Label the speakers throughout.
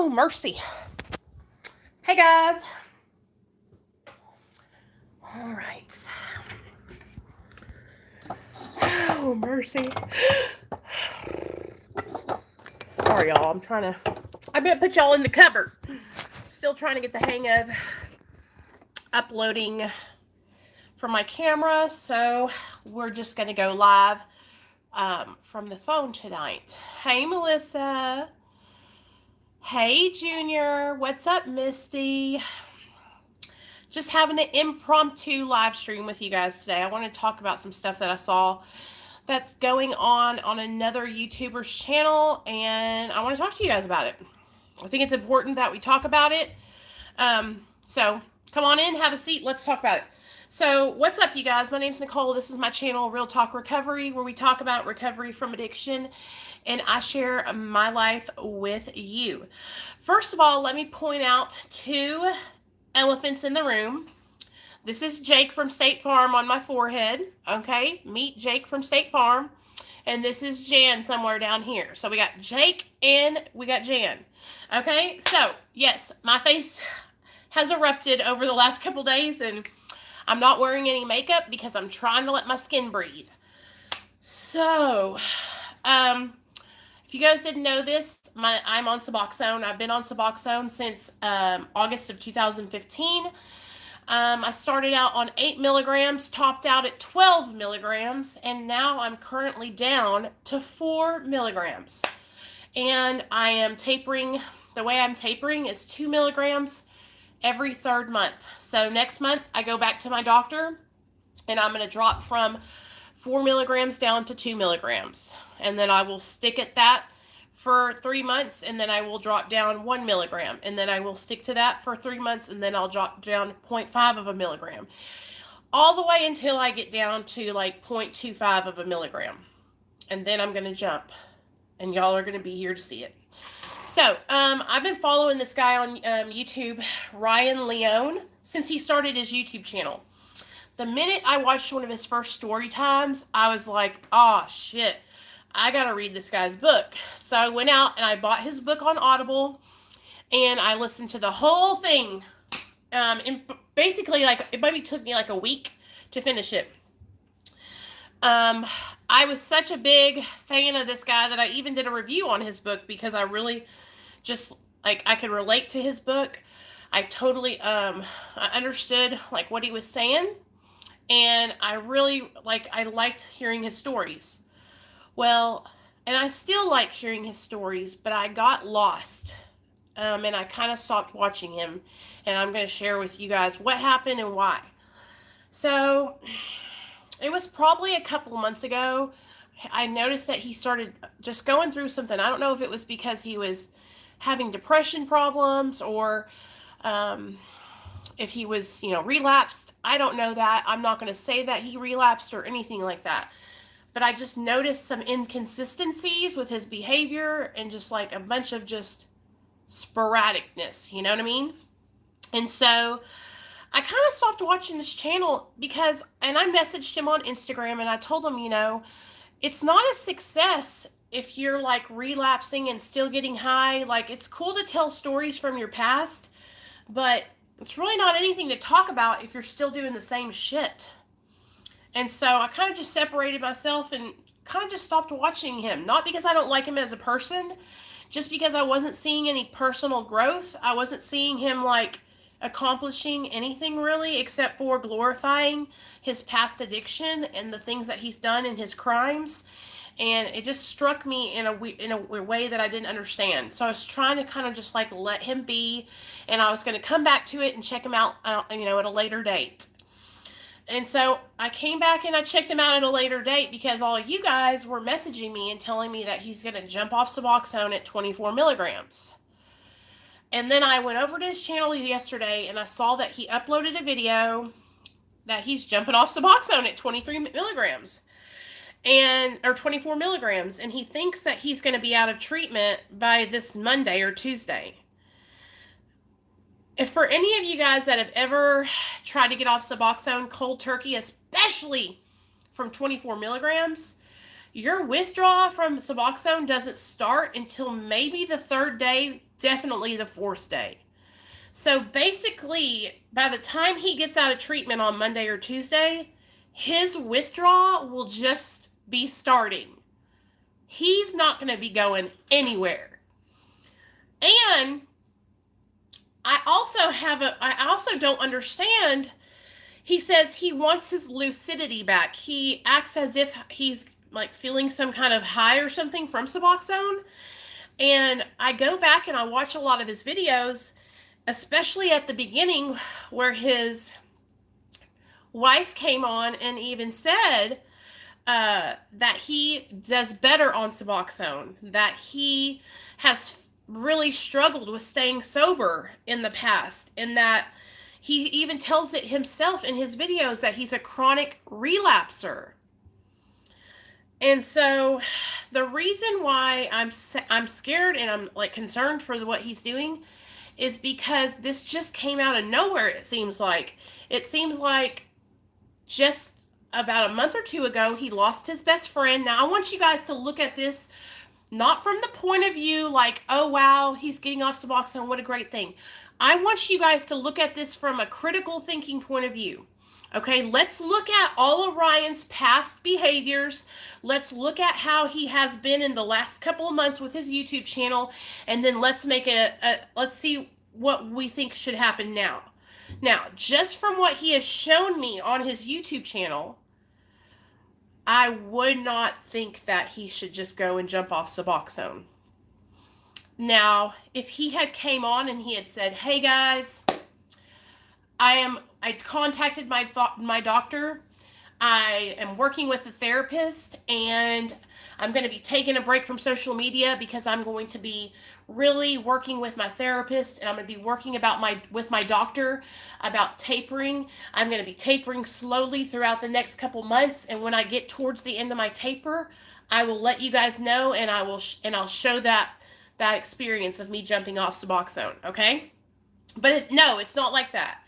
Speaker 1: Oh, mercy. Hey, guys. All right. Oh, mercy. Sorry, y'all. I'm going to put y'all in the cupboard. Still trying to get the hang of uploading from my camera, so we're just going to go live from the phone tonight. Hey, Melysa. Hey, Junior. What's up, Misty? Just having an impromptu live stream with you guys today. I want to talk about some stuff that I saw that's going on another YouTuber's channel, and I want to talk to you guys about it. I think it's important that we talk about it. So come on in, have a seat, let's talk about it. So what's up, you guys? My name's Nicole. This is my channel, Real Talk Recovery, where we talk about recovery from addiction, and I share my life with you. First of all, let me point out two elephants in the room. This is Jake from State Farm on my forehead. Okay, meet Jake from State Farm. And this is Jan somewhere down here. So we got Jake and we got Jan. Okay, so yes, my face has erupted over the last couple days, and I'm not wearing any makeup because I'm trying to let my skin breathe. So, if you guys didn't know this, I'm on Suboxone. I've been on Suboxone since August of 2015. I started out on 8 milligrams, topped out at 12 milligrams, and now I'm currently down to 4 milligrams. And I am tapering. The way I'm tapering is 2 milligrams every third month. So next month, I go back to my doctor, and I'm going to drop from 4 milligrams down to 2 milligrams. And then I will stick at that for 3 months, and then I will drop down 1 milligram, and then I will stick to that for 3 months, and then I'll drop down 0.5 of a milligram, all the way until I get down to like 0.25 of a milligram, and then I'm going to jump, and y'all are going to be here to see it. So, I've been following this guy on YouTube, Ryan Leone, since he started his YouTube channel. The minute I watched one of his first story times, I was like, oh shit, I gotta read this guy's book. So I went out and I bought his book on Audible, and I listened to the whole thing. And basically, like, it maybe took me like a week to finish it. I was such a big fan of this guy that I even did a review on his book because I really just, like, I could relate to his book. I totally, I understood, like, what he was saying, and I really, like, I liked hearing his stories. Well, and I still like hearing his stories, but I got lost, and I kind of stopped watching him, and I'm going to share with you guys what happened and why. So, it was probably a couple months ago, I noticed that he started just going through something. I don't know if it was because he was having depression problems, or if he was, relapsed. I don't know that. I'm not going to say that he relapsed or anything like that. But I just noticed some inconsistencies with his behavior and just like a bunch of just sporadicness, you know what I mean? And so I kind of stopped watching this channel and I messaged him on Instagram, and I told him, it's not a success if you're like relapsing and still getting high. Like, it's cool to tell stories from your past, but it's really not anything to talk about if you're still doing the same shit. And so I kind of just separated myself and kind of just stopped watching him. Not because I don't like him as a person, just because I wasn't seeing any personal growth. I wasn't seeing him like accomplishing anything really, except for glorifying his past addiction and the things that he's done and his crimes. And it just struck me in a way that I didn't understand. So I was trying to kind of just like let him be, and I was going to come back to it and check him out, at a later date. And so I came back and I checked him out at a later date because all you guys were messaging me and telling me that he's going to jump off Suboxone at 24 milligrams. And then I went over to his channel yesterday and I saw that he uploaded a video that he's jumping off Suboxone at 23 milligrams. Or 24 milligrams. And he thinks that he's going to be out of treatment by this Monday or Tuesday. If for any of you guys that have ever tried to get off Suboxone cold turkey, especially from 24 milligrams, your withdrawal from Suboxone doesn't start until maybe the 3rd day, definitely the 4th day. So basically, by the time he gets out of treatment on Monday or Tuesday, his withdrawal will just be starting. He's not going to be going anywhere. And I also don't understand. He says he wants his lucidity back. He acts as if he's like feeling some kind of high or something from Suboxone. And I go back and I watch a lot of his videos, especially at the beginning where his wife came on and even said that he does better on Suboxone, that he has really struggled with staying sober in the past, and that he even tells it himself in his videos that he's a chronic relapser. And so the reason why I'm scared and I'm like concerned for what he's doing is because this just came out of nowhere. It seems like just about a month or two ago, he lost his best friend. Now I want you guys to look at this not from the point of view like, oh wow, he's getting off Suboxone, what a great thing. I want you guys to look at this from a critical thinking point of view. Okay, let's look at all of Ryan's past behaviors. Let's look at how he has been in the last couple of months with his YouTube channel, and then let's make let's see what we think should happen now. Now, just from what he has shown me on his YouTube channel, I would not think that he should just go and jump off Suboxone. Now, if he had came on and he had said, hey guys, I contacted my doctor. I am working with a therapist, and I'm going to be taking a break from social media because I'm going to be really working with my therapist, and I'm going to be working with my doctor about tapering. I'm going to be tapering slowly throughout the next couple months, and when I get towards the end of my taper, I will let you guys know, and I'll show that experience of me jumping off Suboxone, okay? But no, it's not like that.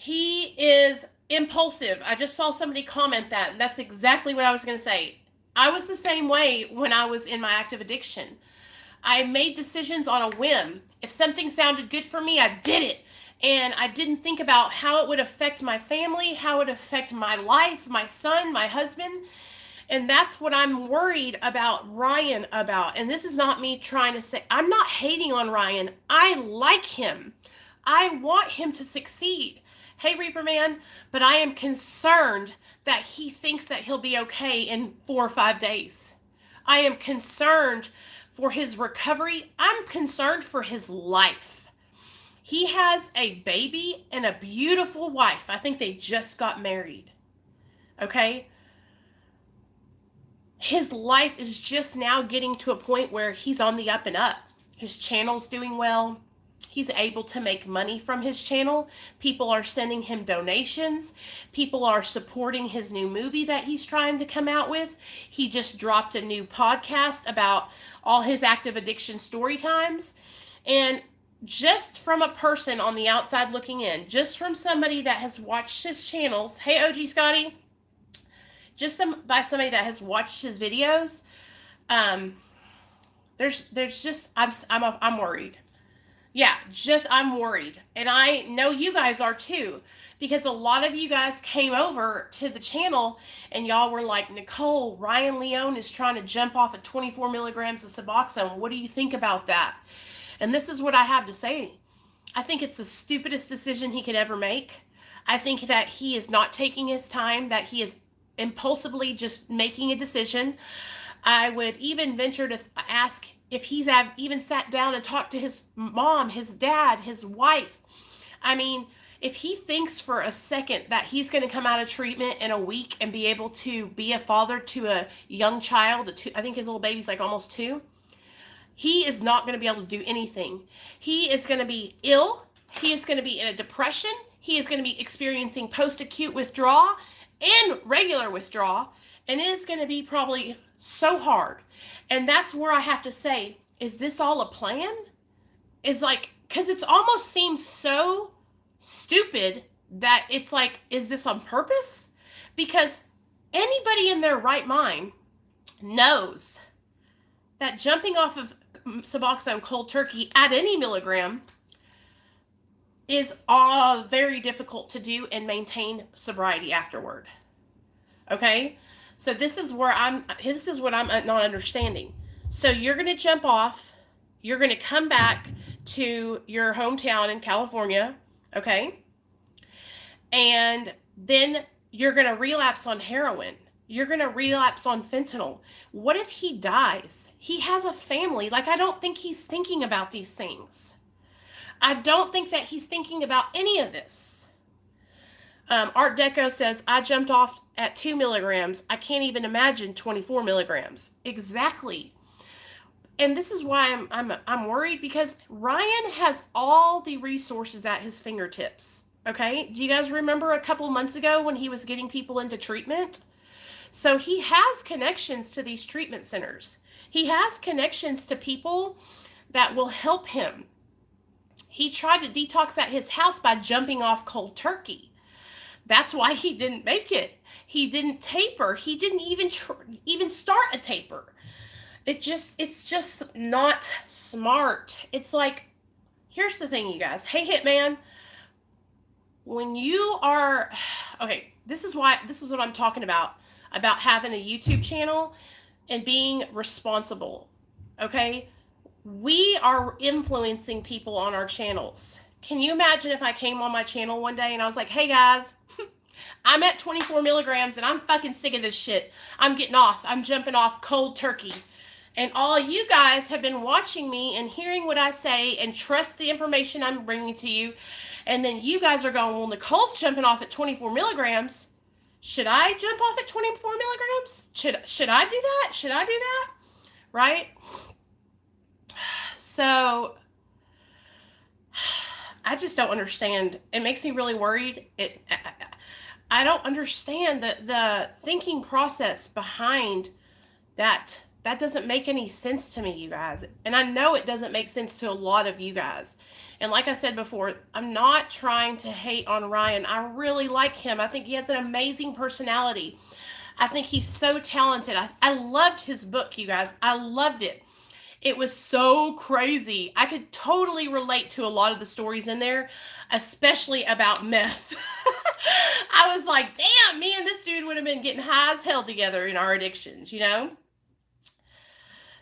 Speaker 1: He is impulsive. I just saw somebody comment that, and that's exactly what I was going to say. I was the same way when I was in my active addiction. I made decisions on a whim. If something sounded good for me, I did it. And I didn't think about how it would affect my family, how it would affect my life, my son, my husband. And that's what I'm worried about Ryan about. And this is not me trying to say, I'm not hating on Ryan. I like him. I want him to succeed. Hey, Reaper Man, but I am concerned that he thinks that he'll be okay in 4 or 5 days. I am concerned for his recovery. I'm concerned for his life. He has a baby and a beautiful wife. I think they just got married. Okay? His life is just now getting to a point where he's on the up and up. His channel's doing well. He's able to make money from his channel. People are sending him donations. People are supporting his new movie that he's trying to come out with. He just dropped a new podcast about all his active addiction story times. And just from a person on the outside looking in, just from somebody that has watched his channels, hey OG Scotty, by somebody that has watched his videos, there's just I'm worried. Yeah, I'm worried. And I know you guys are too, because a lot of you guys came over to the channel and y'all were like, Nicole, Ryan Leone is trying to jump off at 24 milligrams of Suboxone. What do you think about that? And this is what I have to say. I think it's the stupidest decision he could ever make. I think that he is not taking his time, that he is impulsively just making a decision. I would even venture to ask if he's even sat down and talked to his mom, his dad, his wife. I mean, if he thinks for a second that he's going to come out of treatment in a week and be able to be a father to a young child, I think his little baby's like almost 2, he is not going to be able to do anything. He is going to be ill. He is going to be in a depression. He is going to be experiencing post-acute withdrawal and regular withdrawal. And it is going to be probably so hard. And that's where I have to say, is this all a plan? Is like, because it almost seems so stupid that it's like, is this on purpose? Because anybody in their right mind knows that jumping off of Suboxone cold turkey at any milligram is very difficult to do and maintain sobriety afterward. Okay? So this is what I'm not understanding. So you're going to jump off, you're going to come back to your hometown in California, okay? And then you're going to relapse on heroin. You're going to relapse on fentanyl. What if he dies? He has a family. Like, I don't think he's thinking about these things. I don't think that he's thinking about any of this. Art Deco says, I jumped off at 2 milligrams. I can't even imagine 24 milligrams. Exactly. And this is why I'm worried, because Ryan has all the resources at his fingertips. Okay? Do you guys remember a couple months ago when he was getting people into treatment? So he has connections to these treatment centers. He has connections to people that will help him. He tried to detox at his house by jumping off cold turkey. That's why he didn't make it. He didn't taper. He didn't even start a taper. It's just not smart. It's like, here's the thing, you guys. Hey, Hitman, when you are, okay, this is what I'm talking about having a YouTube channel and being responsible, okay? We are influencing people on our channels. Can you imagine if I came on my channel one day and I was like, hey guys, I'm at 24 milligrams and I'm fucking sick of this shit. I'm getting off. I'm jumping off cold turkey. And all you guys have been watching me and hearing what I say and trust the information I'm bringing to you. And then you guys are going, well, Nicole's jumping off at 24 milligrams. Should I jump off at 24 milligrams? Should I do that? Should I do that? Right? So I just don't understand. It makes me really worried. I don't understand the thinking process behind that. That doesn't make any sense to me, you guys. And I know it doesn't make sense to a lot of you guys. And like I said before, I'm not trying to hate on Ryan. I really like him. I think he has an amazing personality. I think he's so talented. I loved his book, you guys. I loved it. It was so crazy. I could totally relate to a lot of the stories in there, especially about meth. I was like, damn, me and this dude would have been getting high as hell together in our addictions, you know?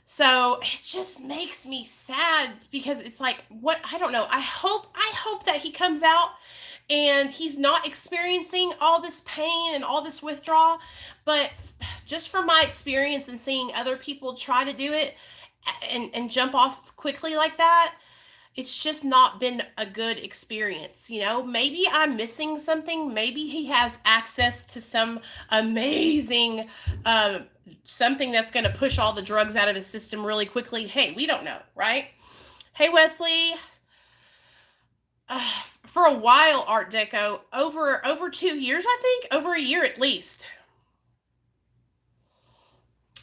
Speaker 1: So it just makes me sad, because it's like, what, I don't know. I hope that he comes out and he's not experiencing all this pain and all this withdrawal. But just from my experience and seeing other people try to do it and jump off quickly like that, it's just not been a good experience. You know, maybe I'm missing something. Maybe he has access to some amazing something that's going to push all the drugs out of his system really quickly. Hey, we don't know, right? Hey, Wesley. For a while, Art Deco, over 2 years, I think, over a year at least.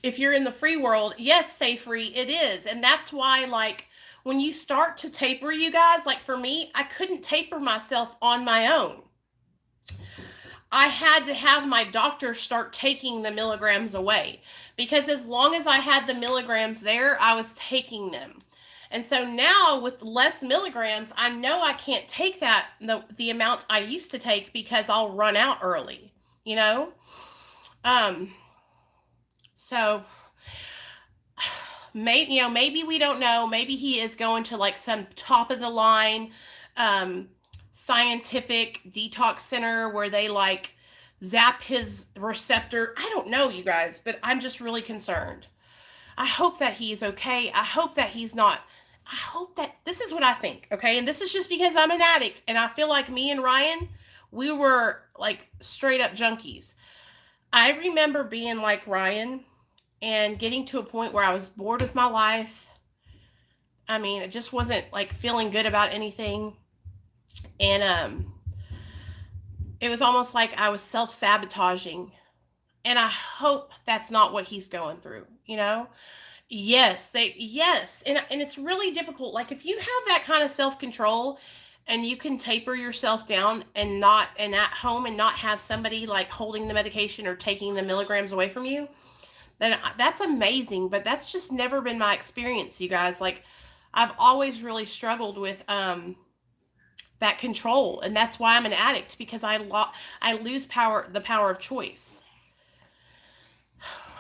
Speaker 1: If you're in the free world, yes, stay free, it is. And that's why, like, when you start to taper, you guys, like for me, I couldn't taper myself on my own. I had to have my doctor start taking the milligrams away, because as long as I had the milligrams there, I was taking them. And so now with less milligrams, I know I can't take that, the amount I used to take, because I'll run out early, you know? So maybe we don't know. Maybe he is going to like some top of the line scientific detox center where they like zap his receptor. I don't know, you guys, but I'm just really concerned. I hope that he's okay. I hope that he's not. I hope that, this is what I think, okay? And this is just because I'm an addict and I feel like me and Ryan, we were like straight up junkies. I remember being like Ryan and getting to a point where I was bored with my life. I mean, it just wasn't like feeling good about anything. And it was almost like I was self-sabotaging. And I hope that's not what he's going through, you know? Yes. And it's really difficult. Like if you have that kind of self-control and you can taper yourself down and at home and not have somebody like holding the medication or taking the milligrams away from you, then that's amazing. But that's just never been my experience, you guys. Like, I've always really struggled with that control, and that's why I'm an addict, because I lose the power of choice.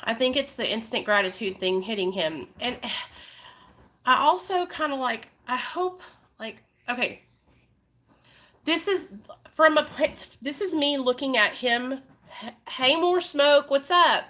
Speaker 1: I think it's the instant gratitude thing hitting him. And I also kind of like, I hope, like, okay, this is this is me looking at him. Hey, more smoke. What's up?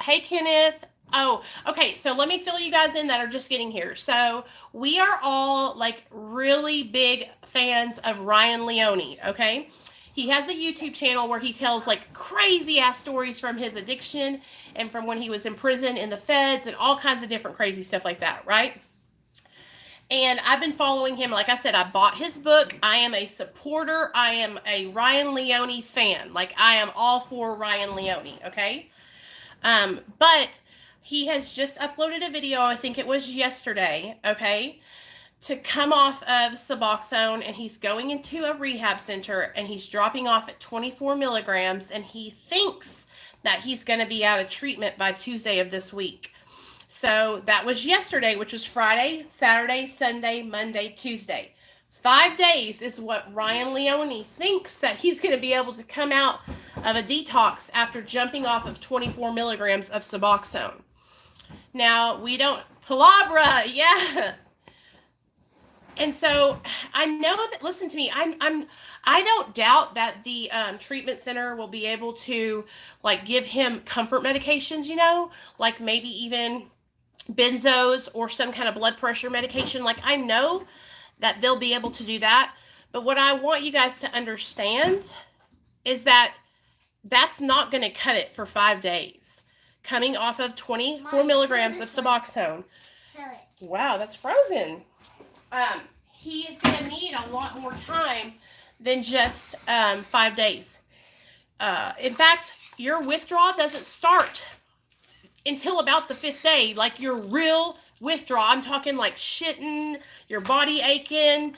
Speaker 1: Hey, Kenneth. Oh, okay. So let me fill you guys in that are just getting here. So we are all like really big fans of Ryan Leone. Okay. He has a YouTube channel where he tells like crazy ass stories from his addiction and from when he was in prison in the feds and all kinds of different crazy stuff like that. Right. And I've been following him. Like I said, I bought his book. I am a supporter. I am a Ryan Leone fan. Like, I am all for Ryan Leone. Okay. But he has just uploaded a video, I think it was yesterday, okay, to come off of Suboxone, and he's going into a rehab center, and he's dropping off at 24 milligrams, and he thinks that he's going to be out of treatment by Tuesday of this week. So that was yesterday, which was Friday, Saturday, Sunday, Monday, Tuesday. 5 days is what Ryan Leone thinks that he's going to be able to come out of a detox after jumping off of 24 milligrams of Suboxone. Now, we don't, Ploudre, yeah. And so I know that, listen to me, I don't doubt that the treatment center will be able to like give him comfort medications, you know, like maybe even benzos or some kind of blood pressure medication. Like, I know that they'll be able to do that. But what I want you guys to understand is that that's not going to cut it for 5 days. Coming off of 24 milligrams of Suboxone. Wow, that's frozen. He is going to need a lot more time than just 5 days. In fact, your withdrawal doesn't start until about the 5th day. Like, your real withdrawal. I'm talking like shitting, your body aching,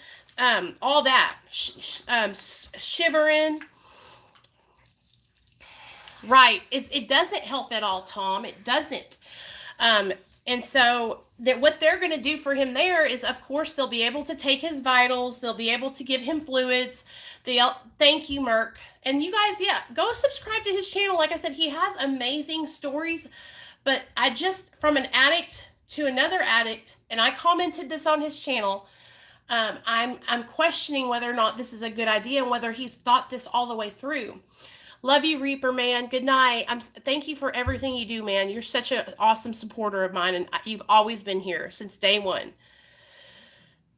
Speaker 1: all that. Shivering. Right. It doesn't help at all, Tom. It doesn't. And so what they're going to do for him there is, of course, they'll be able to take his vitals. They'll be able to give him fluids. Thank you, Merck. And you guys, yeah, go subscribe to his channel. Like I said, he has amazing stories. But I just, from an addict to another addict, and I commented this on his channel, I'm questioning whether or not this is a good idea and whether he's thought this all the way through. Love you, Reaper, man. Good night. Thank you for everything you do, man. You're such an awesome supporter of mine, and you've always been here since day one.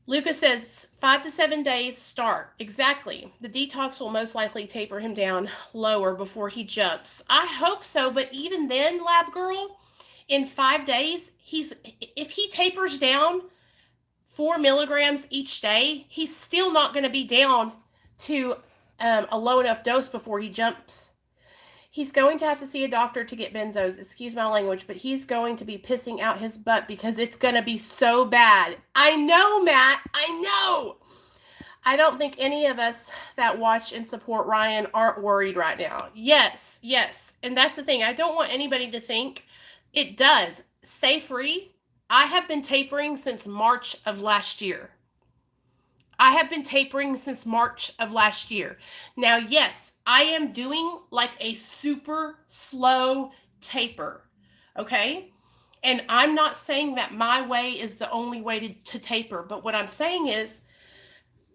Speaker 1: Lucas says 5 to 7 days start. Exactly. The detox will most likely taper him down lower before he jumps. I hope so, but even then, Lab Girl, in 5 days, if he tapers down 4 milligrams each day, he's still not going to be down to a low enough dose before he jumps. He's going to have to see a doctor to get benzos. Excuse my language, but he's going to be pissing out his butt because it's going to be so bad. I know, Matt. I know. I don't think any of us that watch and support Ryan aren't worried right now. Yes, yes. And that's the thing. I don't want anybody to think it does. Stay free. I have been tapering since March of last year. I have been tapering since March of last year. Now, yes, I am doing like a super slow taper, okay? And I'm not saying that my way is the only way to taper, but what I'm saying is,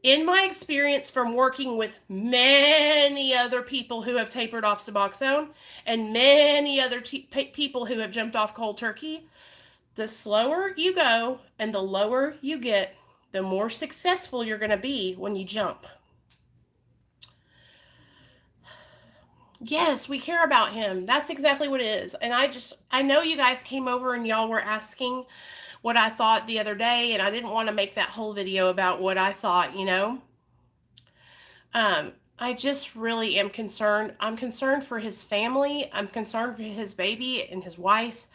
Speaker 1: in my experience from working with many other people who have tapered off Suboxone and many other people who have jumped off cold turkey, the slower you go and the lower you get, the more successful you're going to be when you jump. Yes, we care about him. That's exactly what it is. And I know you guys came over and y'all were asking what I thought the other day, and I didn't want to make that whole video about what I thought, you know. I just really am concerned. I'm concerned for his family. I'm concerned for his baby and his wife.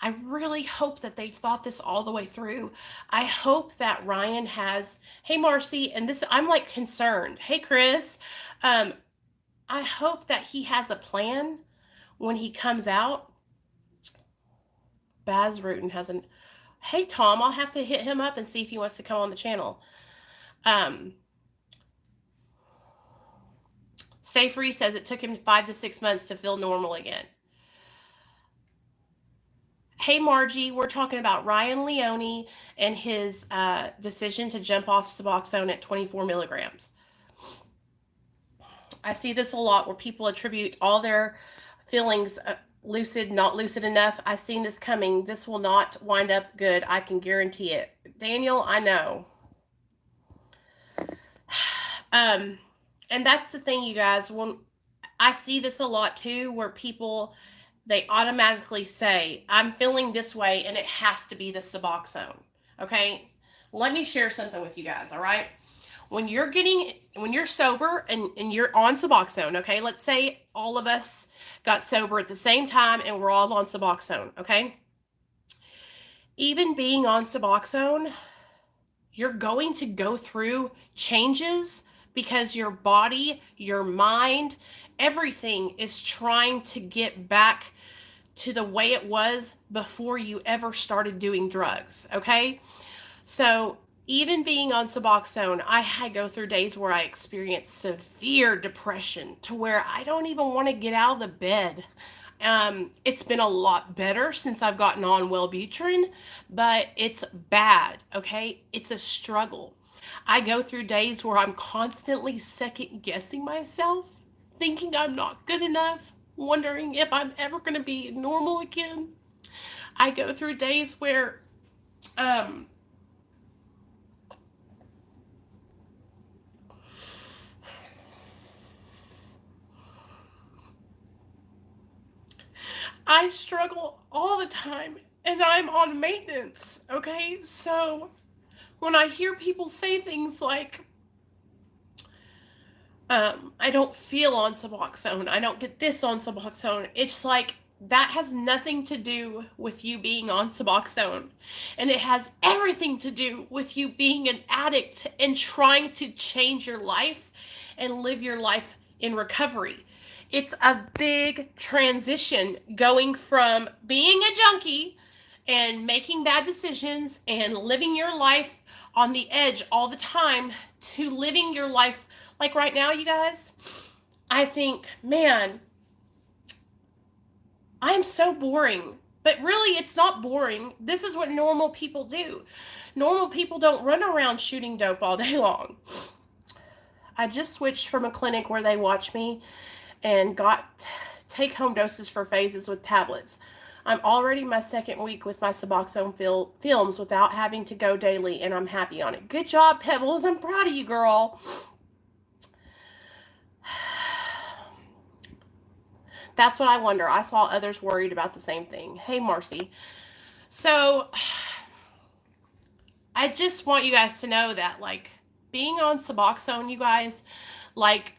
Speaker 1: I really hope that they've thought this all the way through. I hope that Ryan has, hey, Marcy, and this, I'm like concerned. Hey, Chris, I hope that he has a plan when he comes out Bazrutin has an... Hey, Tom, I'll have to hit him up and see if he wants to come on the channel. Stay Free says it took him 5 to 6 months to feel normal again. Hey, Margie, we're talking about Ryan Leone and his decision to jump off Suboxone at 24 milligrams. I see this a lot where people attribute all their feelings lucid, not lucid enough. I've seen this coming. This will not wind up good. I can guarantee it. Daniel, I know. And that's the thing, you guys. When I see this a lot too, where people, they automatically say, I'm feeling this way and it has to be the Suboxone. Okay? Let me share something with you guys, all right? When you're sober and you're on Suboxone, okay? Let's say all of us got sober at the same time and we're all on Suboxone, okay? Even being on Suboxone, you're going to go through changes because your body, your mind, everything is trying to get back to the way it was before you ever started doing drugs, okay? So even being on Suboxone, I go through days where I experience severe depression to where I don't even want to get out of the bed. It's been a lot better since I've gotten on Wellbutrin, but it's bad, okay? It's a struggle. I go through days where I'm constantly second guessing myself, thinking I'm not good enough, wondering if I'm ever going to be normal again. I go through days where I struggle all the time, and I'm on maintenance, okay? So when I hear people say things like, I don't feel on Suboxone, I don't get this on Suboxone, it's like, that has nothing to do with you being on Suboxone. And it has everything to do with you being an addict and trying to change your life and live your life in recovery. It's a big transition going from being a junkie and making bad decisions and living your life on the edge all the time to living your life like right now, you guys. I think, man, I'm so boring. But really, it's not boring. This is what normal people do. Normal people don't run around shooting dope all day long. I just switched from a clinic where they watch me and got take-home doses for phases with tablets. I'm already my second week with my Suboxone films without having to go daily, and I'm happy on it. Good job, Pebbles. I'm proud of you, girl. That's what I wonder. I saw others worried about the same thing. Hey, Marcy. So, I just want you guys to know that, like, being on Suboxone, you guys, like,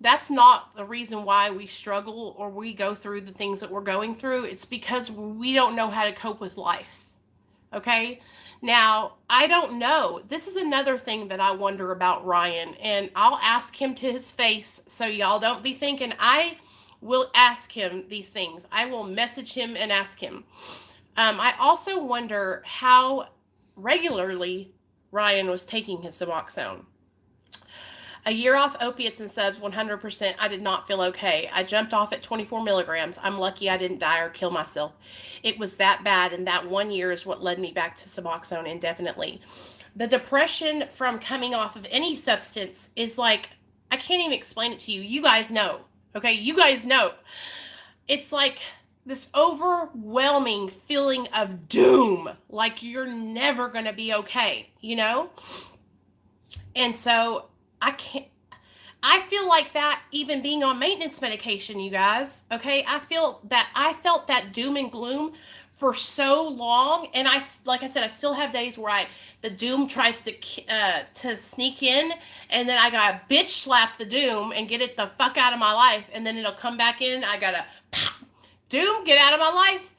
Speaker 1: that's not the reason why we struggle or we go through the things that we're going through. It's because we don't know how to cope with life. Okay? Now, I don't know. This is another thing that I wonder about Ryan, and I'll ask him to his face, so y'all don't be thinking I will ask him these things. I will message him and ask him. I also wonder how regularly Ryan was taking his Suboxone. A year off opiates and subs, 100%. I did not feel okay. I jumped off at 24 milligrams. I'm lucky I didn't die or kill myself. It was that bad, and that 1 year is what led me back to Suboxone indefinitely. The depression from coming off of any substance is like, I can't even explain it to you. You guys know. Okay, you guys know. It's like this overwhelming feeling of doom, like you're never going to be okay, you know? And so I feel like that even being on maintenance medication, you guys, okay? I felt that doom and gloom for so long, and like I said, I still have days where the doom tries to sneak in, and then I gotta bitch slap the doom and get it the fuck out of my life, and then it'll come back in. I gotta doom, get out of my life,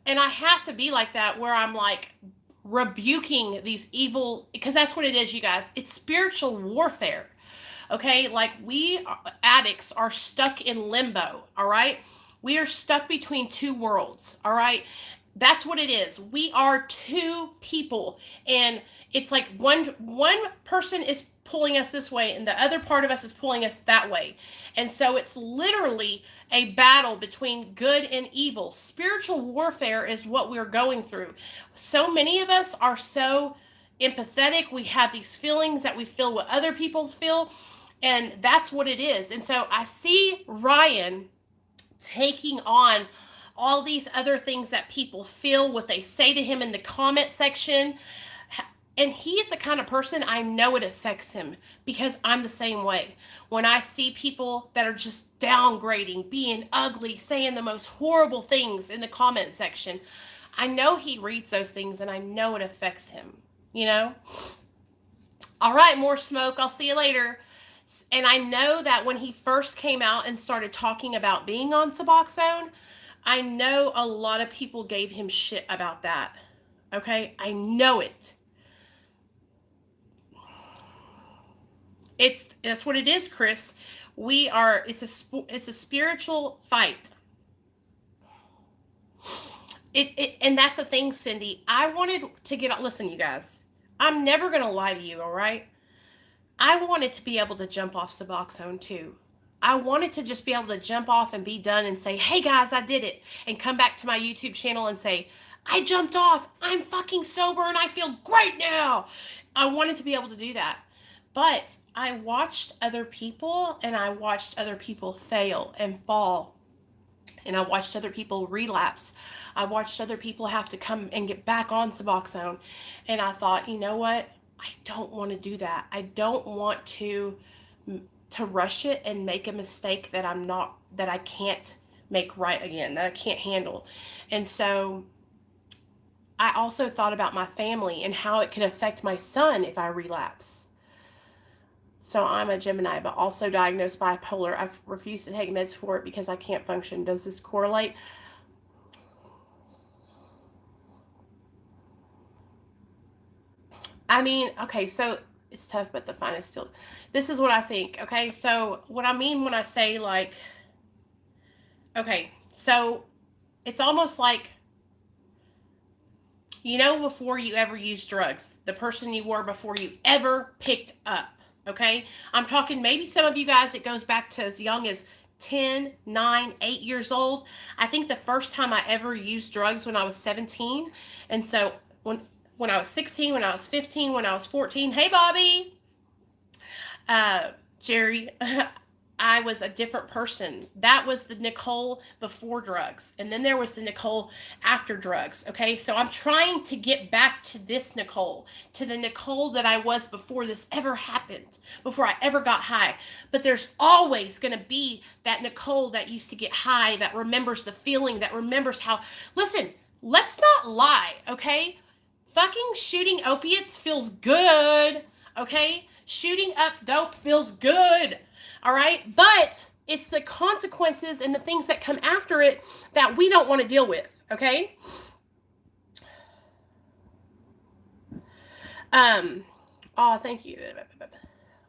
Speaker 1: and I have to be like that where I'm like rebuking these evil, because that's what it is, you guys. It's spiritual warfare. Okay, like we addicts are stuck in limbo. All right, we are stuck between two worlds. All right. That's what it is. We are two people, and it's like one person is pulling us this way and the other part of us is pulling us that way. And so it's literally a battle between good and evil. Spiritual warfare is what we're going through. So many of us are so empathetic. We have these feelings that we feel what other people's feel, and that's what it is. And so I see Ryan taking on all these other things that people feel, what they say to him in the comment section. And he's the kind of person, I know it affects him because I'm the same way. When I see people that are just downgrading, being ugly, saying the most horrible things in the comment section, I know he reads those things and I know it affects him, you know? All right, more smoke. I'll see you later. And I know that when he first came out and started talking about being on Suboxone, I know a lot of people gave him shit about that. Okay? I know it. That's what it is, Chris. It's a spiritual fight. And that's the thing, Cindy. I wanted to listen, you guys. I'm never going to lie to you, all right? I wanted to be able to jump off Suboxone too. I wanted to just be able to jump off and be done and say, hey guys, I did it. And come back to my YouTube channel and say, I jumped off. I'm fucking sober and I feel great now. I wanted to be able to do that. But I watched other people and I watched other people fail and fall. And I watched other people relapse. I watched other people have to come and get back on Suboxone. And I thought, you know what? I don't want to do that. I don't want to rush it and make a mistake that I can't make right again, that I can't handle. And so I also thought about my family and how it can affect my son if I relapse. So I'm a Gemini, but also diagnosed bipolar. I've refused to take meds for it because I can't function. Does this correlate? I mean, okay, so it's tough, but the fine is still. This is what I think, okay? So what I mean when I say like, okay, so it's almost like, you know, before you ever used drugs, the person you were before you ever picked up, okay? I'm talking maybe some of you guys, it goes back to as young as 10, 9, 8 years old. I think the first time I ever used drugs when I was 17. And so when I was 16, when I was 15, when I was 14, hey, Bobby, Jerry, I was a different person. That was the Nicole before drugs. And then there was the Nicole after drugs. Okay. So I'm trying to get back to this Nicole, to the Nicole that I was before this ever happened, before I ever got high. But there's always going to be that Nicole that used to get high, that remembers the feeling, that remembers how, listen, let's not lie. Okay. Fucking shooting opiates feels good. Okay. Shooting up dope feels good. All right. But it's the consequences and the things that come after it that we don't want to deal with. Okay. Oh, thank you.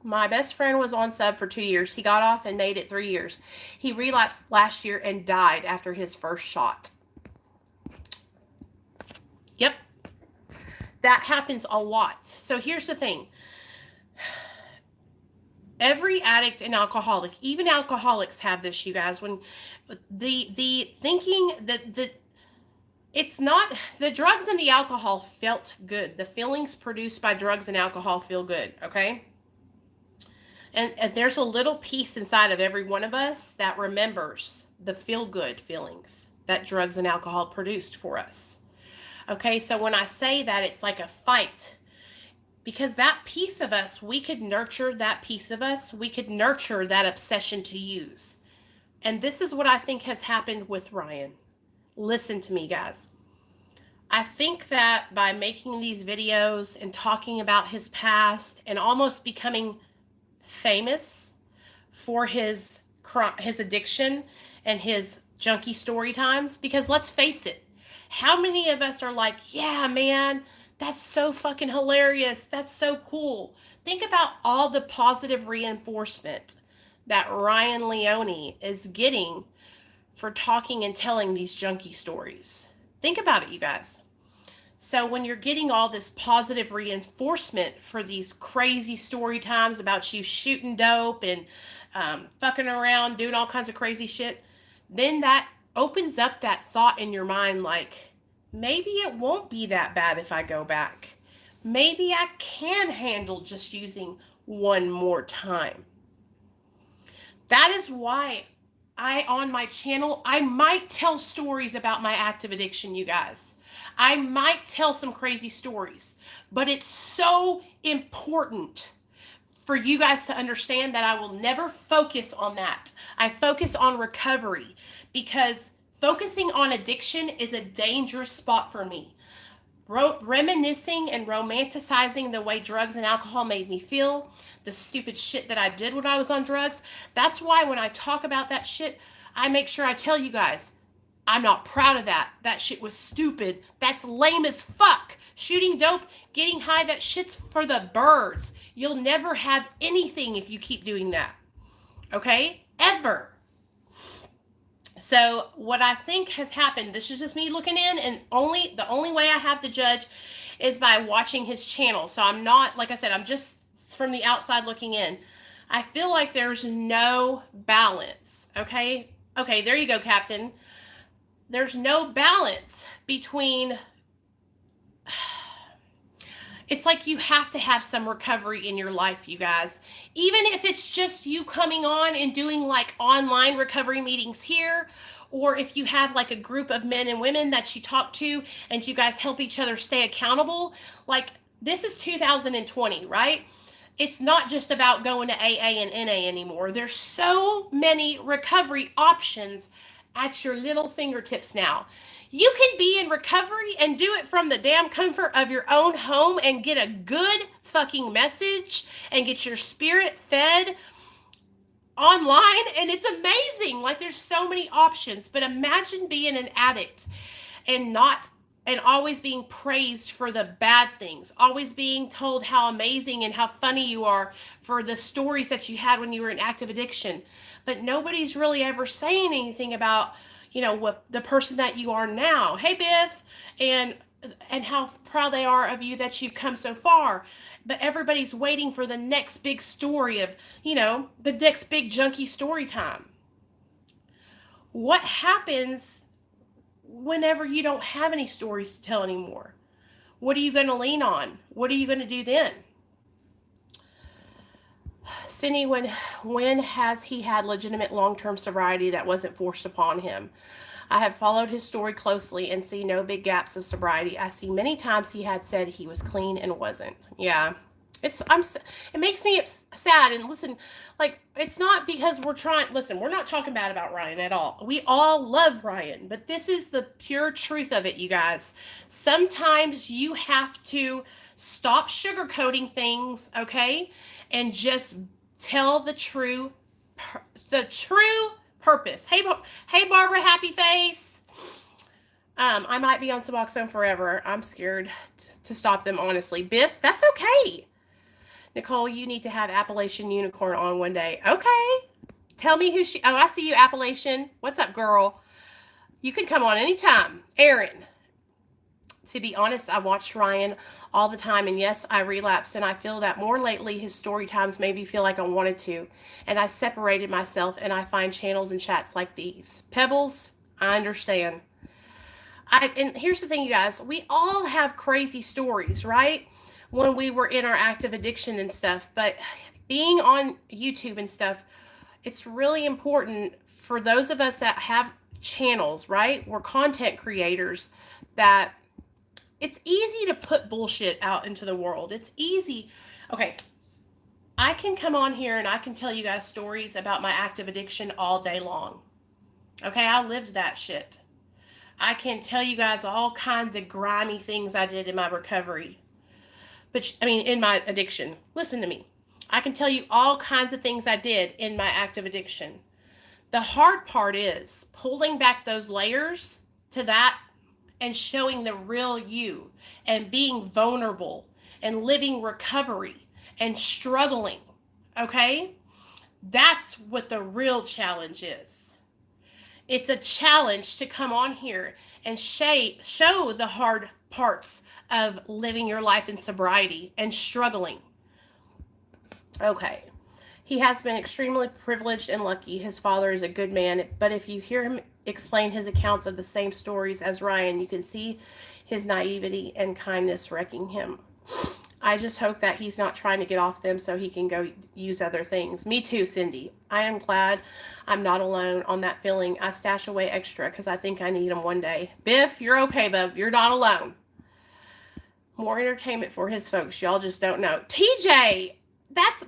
Speaker 1: My best friend was on sub for 2 years. He got off and made it 3 years. He relapsed last year and died after his first shot. Yep. That happens a lot. So here's the thing. Every addict and alcoholic, even alcoholics have this, you guys, when the thinking that it's not, the drugs and the alcohol felt good. The feelings produced by drugs and alcohol feel good, okay? And there's a little piece inside of every one of us that remembers the feel-good feelings that drugs and alcohol produced for us. Okay, so when I say that, it's like a fight. Because that piece of us, we could nurture that piece of us. We could nurture that obsession to use. And this is what I think has happened with Ryan. Listen to me, guys. I think that by making these videos and talking about his past and almost becoming famous for his addiction and his junkie story times, because let's face it, how many of us are like, yeah, man, that's so fucking hilarious. That's so cool. Think about all the positive reinforcement that Ryan Leone is getting for talking and telling these junkie stories. Think about it, you guys. So when you're getting all this positive reinforcement for these crazy story times about you shooting dope and fucking around, doing all kinds of crazy shit, then that opens up that thought in your mind like, maybe it won't be that bad if I go back. Maybe I can handle just using one more time. That is why on my channel, I might tell stories about my active addiction, you guys. I might tell some crazy stories, but it's so important for you guys to understand that I will never focus on that. I focus on recovery because focusing on addiction is a dangerous spot for me. Reminiscing and romanticizing the way drugs and alcohol made me feel, the stupid shit that I did when I was on drugs. That's why when I talk about that shit, I make sure I tell you guys, I'm not proud of that. That shit was stupid. That's lame as fuck. Shooting dope, getting high, that shit's for the birds. You'll never have anything if you keep doing that. Okay? Ever. So what I think has happened, this is just me looking in, and the only way I have to judge is by watching his channel. So I'm not, like I said, I'm just from the outside looking in. I feel like there's no balance. Okay, there you go, Captain. There's no balance between, it's like you have to have some recovery in your life, you guys. Even if it's just you coming on and doing like online recovery meetings here, or if you have like a group of men and women that you talk to and you guys help each other stay accountable. Like, this is 2020, right? It's not just about going to AA and NA anymore. There's so many recovery options at your little fingertips now. You can be in recovery and do it from the damn comfort of your own home and get a good fucking message and get your spirit fed online, and it's amazing. Like, there's so many options. But imagine being an addict and always being praised for the bad things, always being told how amazing and how funny you are for the stories that you had when you were in active addiction. But nobody's really ever saying anything about, what the person that you are now. Hey, Biff, and how proud they are of you that you've come so far. But everybody's waiting for the next big story of, the next big junkie story time. What happens whenever you don't have any stories to tell anymore? What are you going to lean on? What are you going to do then? Cindy, when has he had legitimate long-term sobriety that wasn't forced upon him? I have followed his story closely and see no big gaps of sobriety. I see many times he had said he was clean and wasn't. Yeah. It makes me sad. And listen, like, it's not because we're not talking bad about Ryan at all. We all love Ryan, but this is the pure truth of it, you guys. Sometimes you have to stop sugarcoating things, okay? And just tell the true purpose. Hey, Barbara, happy face. I might be on Suboxone forever. I'm scared to stop them, honestly. Biff, that's okay. Nicole, you need to have Appalachian Unicorn on one day. Okay. Tell me who she... Oh, I see you, Appalachian. What's up, girl? You can come on anytime. Aaron. To be honest, I watched Ryan all the time, and yes, I relapsed, and I feel that more lately his story times made me feel like I wanted to, and I separated myself, and I find channels and chats like these. Pebbles, I understand. And here's the thing, you guys. We all have crazy stories, right? When we were in our active addiction and stuff, but being on YouTube and stuff, it's really important for those of us that have channels, right? We're content creators, that it's easy to put bullshit out into the world. It's easy. Okay, I can come on here and I can tell you guys stories about my active addiction all day long. Okay, I lived that shit. I can tell you guys all kinds of grimy things I did in my recovery. But, in my addiction. Listen to me. I can tell you all kinds of things I did in my active addiction. The hard part is pulling back those layers to that and showing the real you and being vulnerable and living recovery and struggling. Okay? That's what the real challenge is. It's a challenge to come on here and show the hard parts of living your life in sobriety and struggling. Okay. He has been extremely privileged and lucky. His father is a good man, but if you hear him explain his accounts of the same stories as Ryan, you can see his naivety and kindness wrecking him. I just hope that he's not trying to get off them so he can go use other things. Me too, Cindy. I am glad I'm not alone on that feeling. I stash away extra because I think I need them one day. Biff, you're okay, bub. You're not alone. More entertainment for his folks. Y'all just don't know. TJ,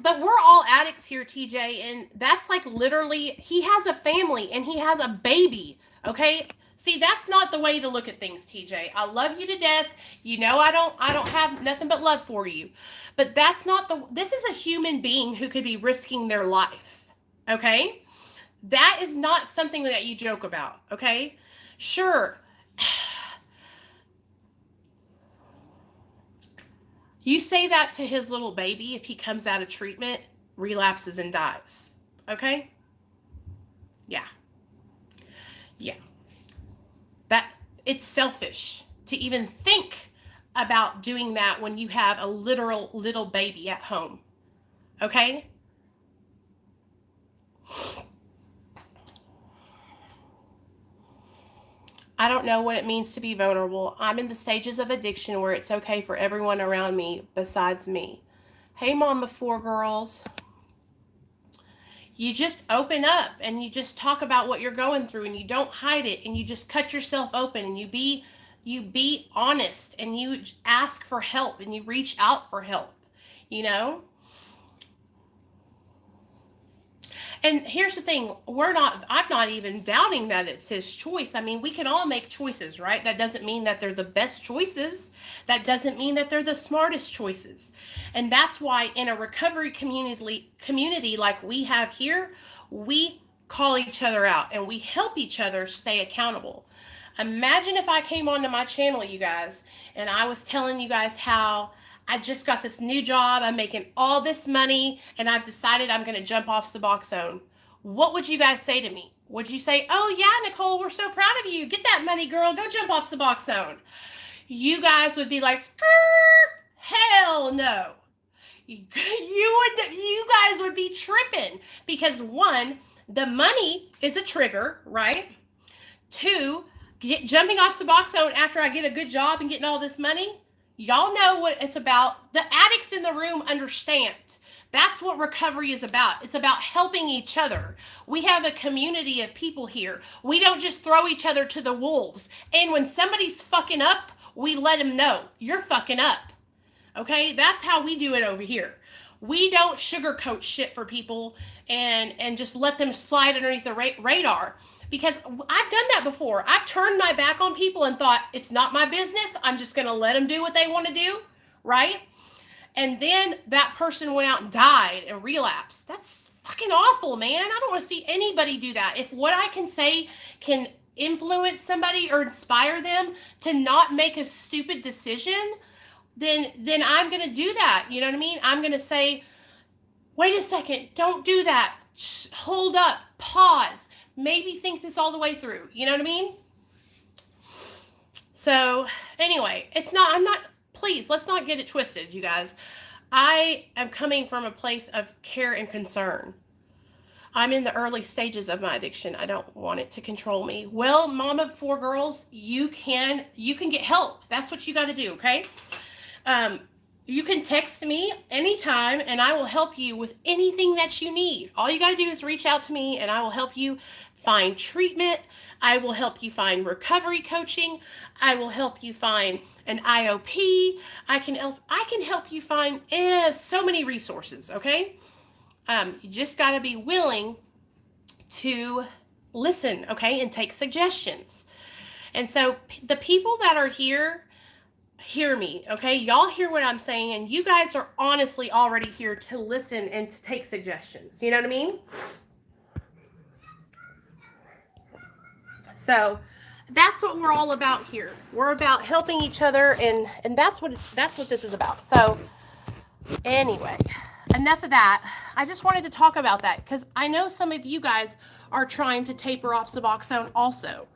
Speaker 1: but we're all addicts here, TJ, and that's like literally, he has a family and he has a baby, okay? See, that's not the way to look at things, TJ. I love you to death. You know I don't have nothing but love for you. But that's not this is a human being who could be risking their life, okay? That is not something that you joke about, okay? Sure. You say that to his little baby if he comes out of treatment, relapses, and dies. Okay? Yeah. Yeah. It's selfish to even think about doing that when you have a literal little baby at home. Okay? I don't know what it means to be vulnerable. I'm in the stages of addiction where it's okay for everyone around me besides me. Hey, Mama 4 girls. You just open up and you just talk about what you're going through and you don't hide it and you just cut yourself open and you be honest and you ask for help and you reach out for help, you know? And here's the thing, I'm not even doubting that it's his choice. I mean, we can all make choices, right? That doesn't mean that they're the best choices. That doesn't mean that they're the smartest choices. And that's why in a recovery community like we have here, we call each other out and we help each other stay accountable. Imagine if I came onto my channel, you guys, and I was telling you guys how I just got this new job, I'm making all this money, and I've decided I'm going to jump off Suboxone. What would you guys say to me? Would you say, oh yeah, Nicole, we're so proud of you. Get that money, girl. Go jump off Suboxone. You guys would be like, skirt, hell no. You guys would be tripping because 1, the money is a trigger, right? 2, jumping off Suboxone after I get a good job and getting all this money. Y'all know what it's about. The addicts in the room understand. That's what recovery is about. It's about helping each other. We have a community of people here. We don't just throw each other to the wolves. And when somebody's fucking up, we let them know, you're fucking up. Okay? That's how we do it over here. We don't sugarcoat shit for people and just let them slide underneath the radar. Because I've done that before. I've turned my back on people and thought, it's not my business. I'm just going to let them do what they want to do, right? And then that person went out and died and relapsed. That's fucking awful, man. I don't want to see anybody do that. If what I can say can influence somebody or inspire them to not make a stupid decision, then I'm going to do that. You know what I mean? I'm going to say, wait a second, don't do that. Hold up, pause. Maybe think this all the way through. You know what I mean? So anyway, please, let's not get it twisted, you guys. I am coming from a place of care and concern. I'm in the early stages of my addiction. I don't want it to control me. Well, Mama 4 girls, you can get help. That's what you got to do, okay? You can text me anytime and I will help you with anything that you need. All you got to do is reach out to me and I will help you find treatment. I will help you find recovery coaching. I will help you find an IOP. I can help you find so many resources, okay? You just got to be willing to listen, okay, and take suggestions. And so the people that are here, hear me, okay? Y'all hear what I'm saying, and you guys are honestly already here to listen and to take suggestions. You know what I mean? So that's what we're all about here. We're about helping each other, and that's what this is about. So anyway, enough of that. I just wanted to talk about that because I know some of you guys are trying to taper off Suboxone also.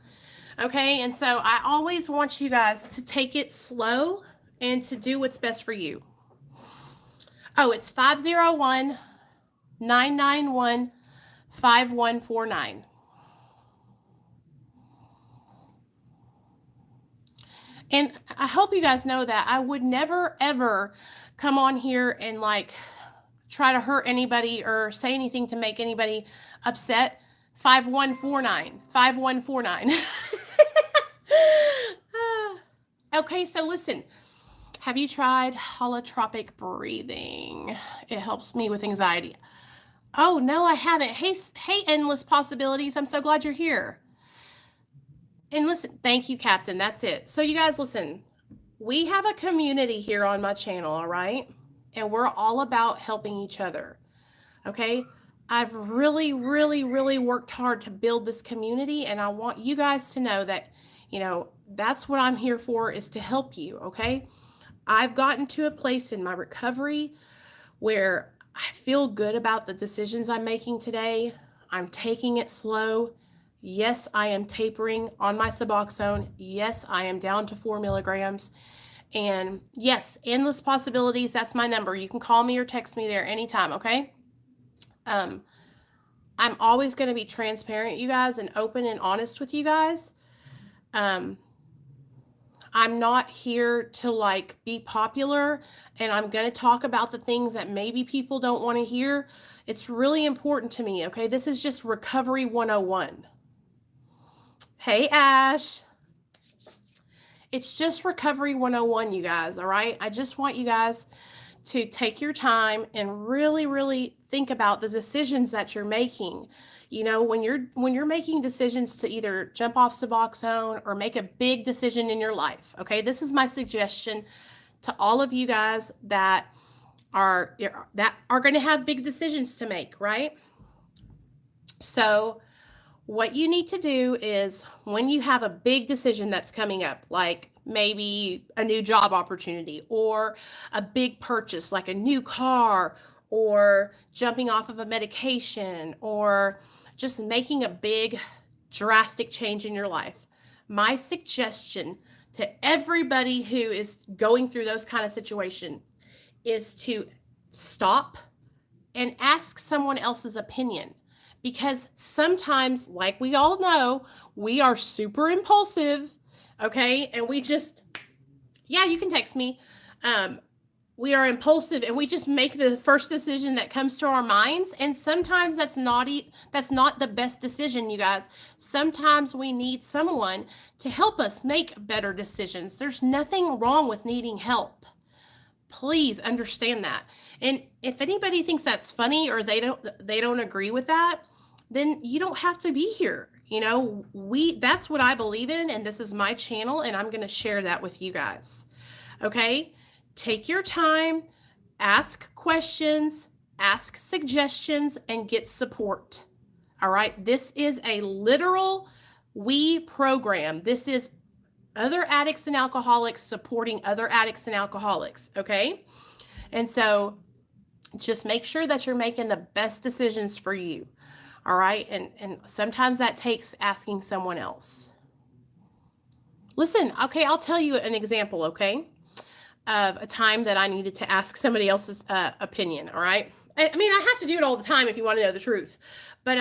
Speaker 1: Okay, and so I always want you guys to take it slow and to do what's best for you. Oh, it's 501-991-5149. And I hope you guys know that I would never, ever come on here and like try to hurt anybody or say anything to make anybody upset. 5149. 5149. Okay, so listen. Have you tried holotropic breathing? It helps me with anxiety. Oh, no, I haven't. Hey, Endless Possibilities. I'm so glad you're here. And listen, thank you, Captain. That's it. So you guys, listen, we have a community here on my channel, all right? And we're all about helping each other, okay? I've really, really, really worked hard to build this community, and I want you guys to know that, you know, that's what I'm here for, is to help you, okay? I've gotten to a place in my recovery where I feel good about the decisions I'm making today. I'm taking it slow. Yes, I am tapering on my Suboxone. Yes, I am down to 4 milligrams. And yes, Endless Possibilities, that's my number. You can call me or text me there anytime, okay? I'm always going to be transparent, you guys, and open and honest with you guys. I'm not here to like be popular, and I'm going to talk about the things that maybe people don't want to hear. It's really important to me, okay? This is just Recovery 101. Hey, Ash. It's just Recovery 101, you guys, all right? I just want you guys to take your time and really, really think about the decisions that you're making. You know, when you're making decisions to either jump off Suboxone or make a big decision in your life, okay? This is my suggestion to all of you guys that are going to have big decisions to make, right? So what you need to do is, when you have a big decision that's coming up, like maybe a new job opportunity or a big purchase like a new car or jumping off of a medication or just making a big drastic change in your life, my suggestion to everybody who is going through those kind of situations is to stop and ask someone else's opinion. Because sometimes, like we all know, we are super impulsive, okay? And we just, yeah, you can text me. We are impulsive and we just make the first decision that comes to our minds. And sometimes that's not the best decision, you guys. Sometimes we need someone to help us make better decisions. There's nothing wrong with needing help. Please understand that. And if anybody thinks that's funny or they don't agree with that, then you don't have to be here. You know, that's what I believe in, and this is my channel, and I'm going to share that with you guys. Okay? Take your time, ask questions, ask suggestions, and get support. All right? This is a literal we program. This is other addicts and alcoholics supporting other addicts and alcoholics. Okay? And so just make sure that you're making the best decisions for you. All right? And sometimes that takes asking someone else. Listen, okay, I'll tell you an example, okay, of a time that I needed to ask somebody else's opinion, all right? I mean, I have to do it all the time if you want to know the truth. But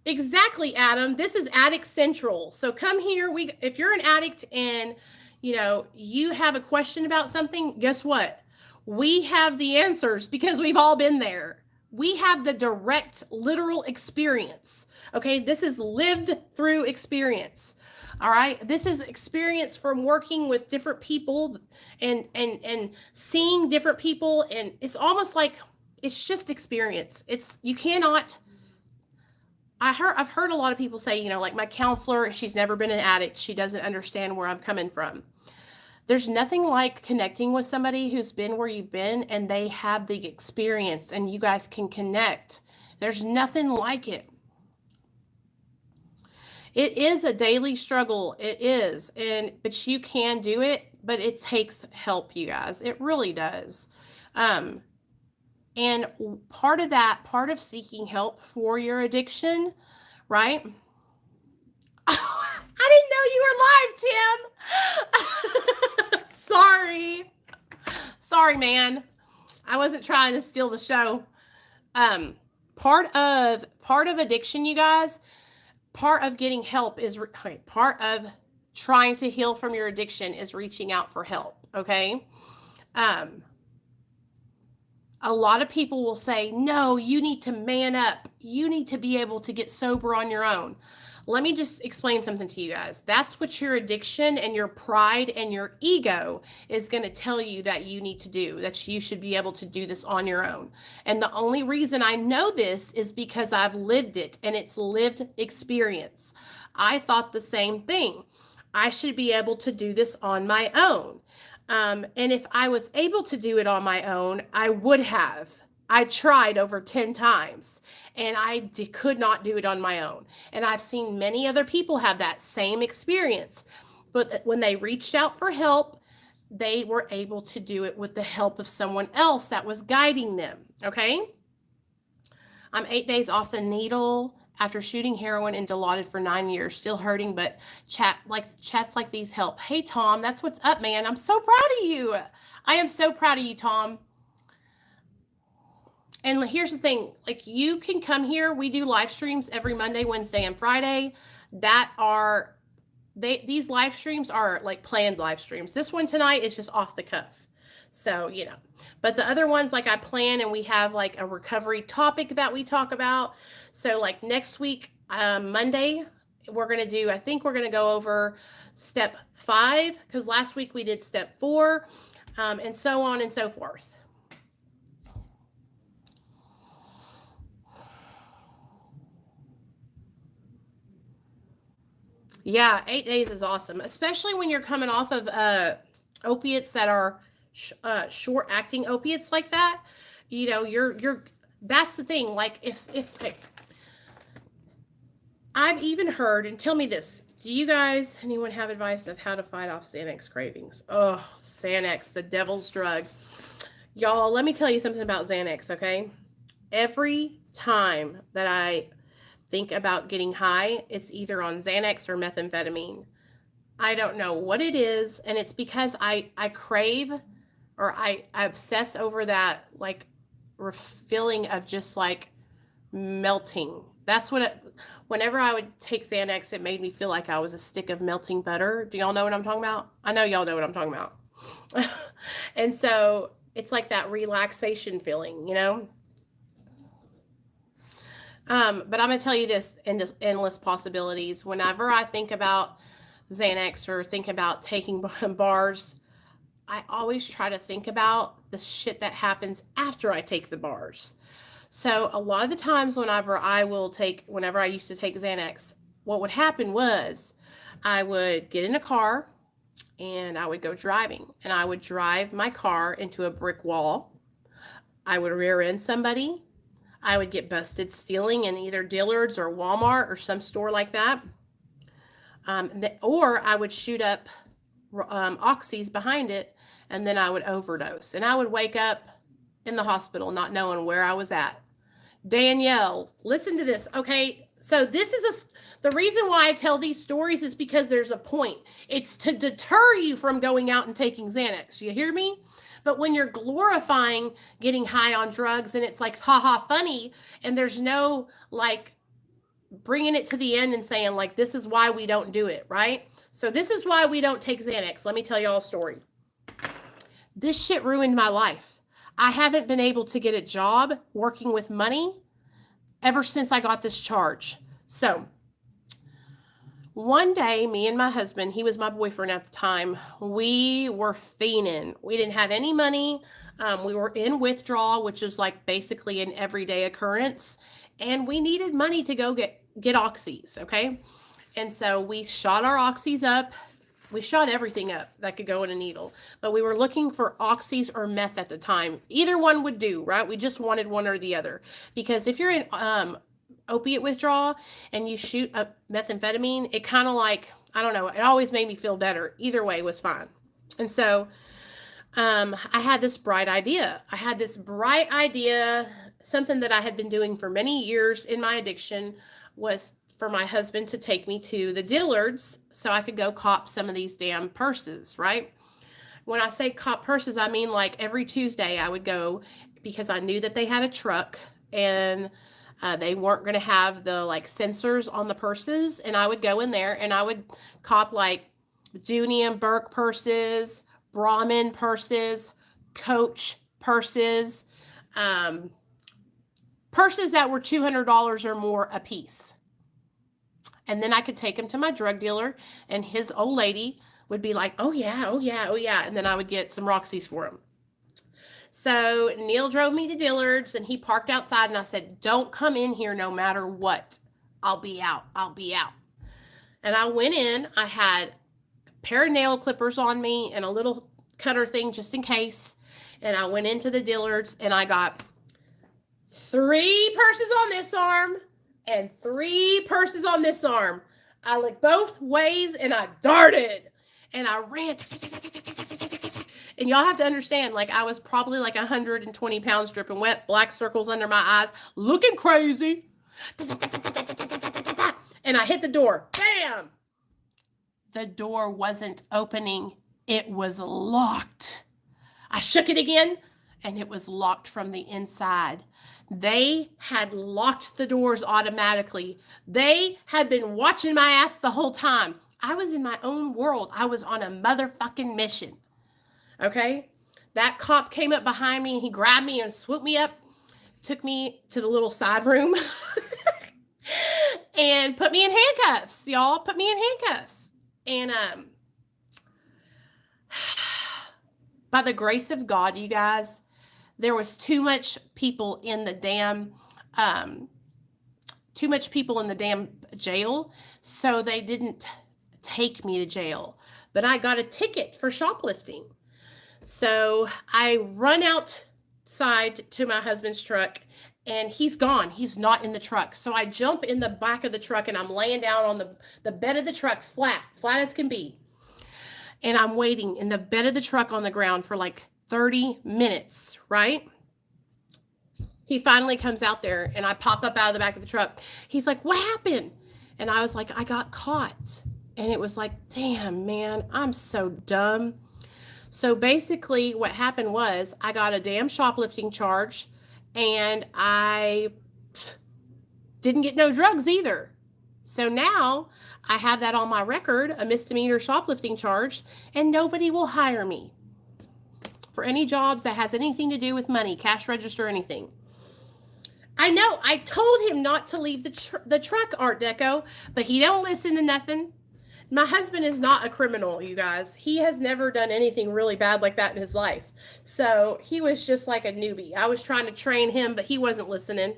Speaker 1: exactly, Adam, this is Addict Central. So come here. If you're an addict and, you know, you have a question about something, guess what? We have the answers because we've all been there. We have the direct, literal experience. Okay, this is lived through experience. All right, this is experience from working with different people and seeing different people, and it's almost like it's just experience. You cannot. I've heard a lot of people say, you know, like my counselor, she's never been an addict. She doesn't understand where I'm coming from. There's nothing like connecting with somebody who's been where you've been and they have the experience and you guys can connect. There's nothing like it. It is a daily struggle. It is. But you can do it, but it takes help, you guys. It really does. And part of seeking help for your addiction, right? I didn't know you were live, Tim. Sorry, man. I wasn't trying to steal the show. Part of addiction, you guys, part of getting help is part of trying to heal from your addiction is reaching out for help. Okay. A lot of people will say, no, you need to man up. You need to be able to get sober on your own. Let me just explain something to you guys. That's what your addiction and your pride and your ego is going to tell you that you need to do, that you should be able to do this on your own. And the only reason I know this is because I've lived it, and it's lived experience. I thought the same thing. I should be able to do this on my own. And if I was able to do it on my own, I would have. I tried over 10 times, and I could not do it on my own. And I've seen many other people have that same experience. But when they reached out for help, they were able to do it with the help of someone else that was guiding them. Okay? I'm 8 days off the needle after shooting heroin and Dilaudid for 9 years. Still hurting, but chats like these help. Hey, Tom, that's what's up, man. I'm so proud of you. I am so proud of you, Tom. And here's the thing, like, you can come here. We do live streams every Monday, Wednesday, and Friday. These live streams are like planned live streams. This one tonight is just off the cuff. So, but the other ones, like, I plan, and we have like a recovery topic that we talk about. So like next week, Monday, I think we're going to go over step 5, because last week we did step 4, and so on and so forth. Yeah, 8 days is awesome, especially when you're coming off of opiates that are short acting opiates like that. You're that's the thing. Like, if I've even heard, and tell me this, do you guys, anyone have advice of how to fight off Xanax cravings? Oh, Xanax, the devil's drug. Y'all, let me tell you something about Xanax, okay? Every time that I think about getting high, it's either on Xanax or methamphetamine. I don't know what it is, and it's because I crave, or I obsess over that, like, feeling of just like melting. That's what whenever I would take Xanax, it made me feel like I was a stick of melting butter. Do y'all know what I'm talking about? I know y'all know what I'm talking about. And so it's like that relaxation feeling, But I'm going to tell you this, endless possibilities. Whenever I think about Xanax or think about taking bars, I always try to think about the shit that happens after I take the bars. So a lot of the times whenever I used to take Xanax, what would happen was I would get in a car and I would go driving, and I would drive my car into a brick wall. I would rear end somebody. I would get busted stealing in either Dillard's or Walmart or some store like that. Or I would shoot up oxys behind it, and then I would overdose. And I would wake up in the hospital not knowing where I was at. Danielle, listen to this, okay? So this is the reason why I tell these stories is because there's a point. It's to deter you from going out and taking Xanax. You hear me? But when you're glorifying getting high on drugs, and it's like, haha, funny, and there's no like bringing it to the end and saying like, this is why we don't do it, right? So this is why we don't take Xanax. Let me tell y'all a story. This shit ruined my life. I haven't been able to get a job working with money ever since I got this charge. So one day, me and my husband, he was my boyfriend at the time, we were fiending. We didn't have any money. We were in withdrawal, which is like basically an everyday occurrence. And we needed money to go get oxys, okay? And so we shot our oxys up. We shot everything up that could go in a needle. But we were looking for oxys or meth at the time. Either one would do, right? We just wanted one or the other. Because if you're in opiate withdrawal and you shoot up methamphetamine, it kind of like, I don't know, it always made me feel better. Either way was fine. And so I had this bright idea. Something that I had been doing for many years in my addiction was for my husband to take me to the Dillards so I could go cop some of these damn purses, right? When I say cop purses, I mean like every Tuesday I would go because I knew that they had a truck and they weren't going to have the like sensors on the purses. And I would go in there and I would cop like Dooney and Burke purses, Brahmin purses, Coach purses, purses that were $200 or more a piece. And then I could take them to my drug dealer and his old lady would be like, oh yeah, oh yeah, oh yeah. And then I would get some Roxy's for him. So Neil drove me to Dillard's and he parked outside and I said, don't come in here no matter what. I'll be out. And I went in. I had a pair of nail clippers on me and a little cutter thing just in case. And I went into the Dillard's and I got 3 purses on this arm and 3 purses on this arm. I looked both ways and I darted and I ran. And y'all have to understand, like I was probably like 120 pounds dripping wet, black circles under my eyes, looking crazy. And I hit the door. Bam! The door wasn't opening. It was locked. I shook it again and it was locked from the inside. They had locked the doors automatically. They had been watching my ass the whole time. I was in my own world. I was on a motherfucking mission. Okay? That cop came up behind me and he grabbed me and swooped me up, took me to the little side room and put me in handcuffs. Y'all put me in handcuffs. And by the grace of God, you guys, there was too much people in the damn jail, so they didn't take me to jail. But I got a ticket for shoplifting. So I run outside to my husband's truck and he's gone. He's not in the truck. So I jump in the back of the truck and I'm laying down on the bed of the truck, flat as can be. And I'm waiting in the bed of the truck on the ground for like 30 minutes, right? He finally comes out there and I pop up out of the back of the truck. He's like, what happened? And I was like, I got caught. And it was like, damn, man, I'm so dumb. So basically what happened was I got a damn shoplifting charge and I didn't get no drugs either. So now I have that on my record, a misdemeanor shoplifting charge, and nobody will hire me for any jobs that has anything to do with money, cash register, anything. I know, I told him not to leave the truck, Art Deco, but he don't listen to nothing. My husband is not a criminal, you guys. He has never done anything really bad like that in his life. So he was just like a newbie. I was trying to train him, but he wasn't listening.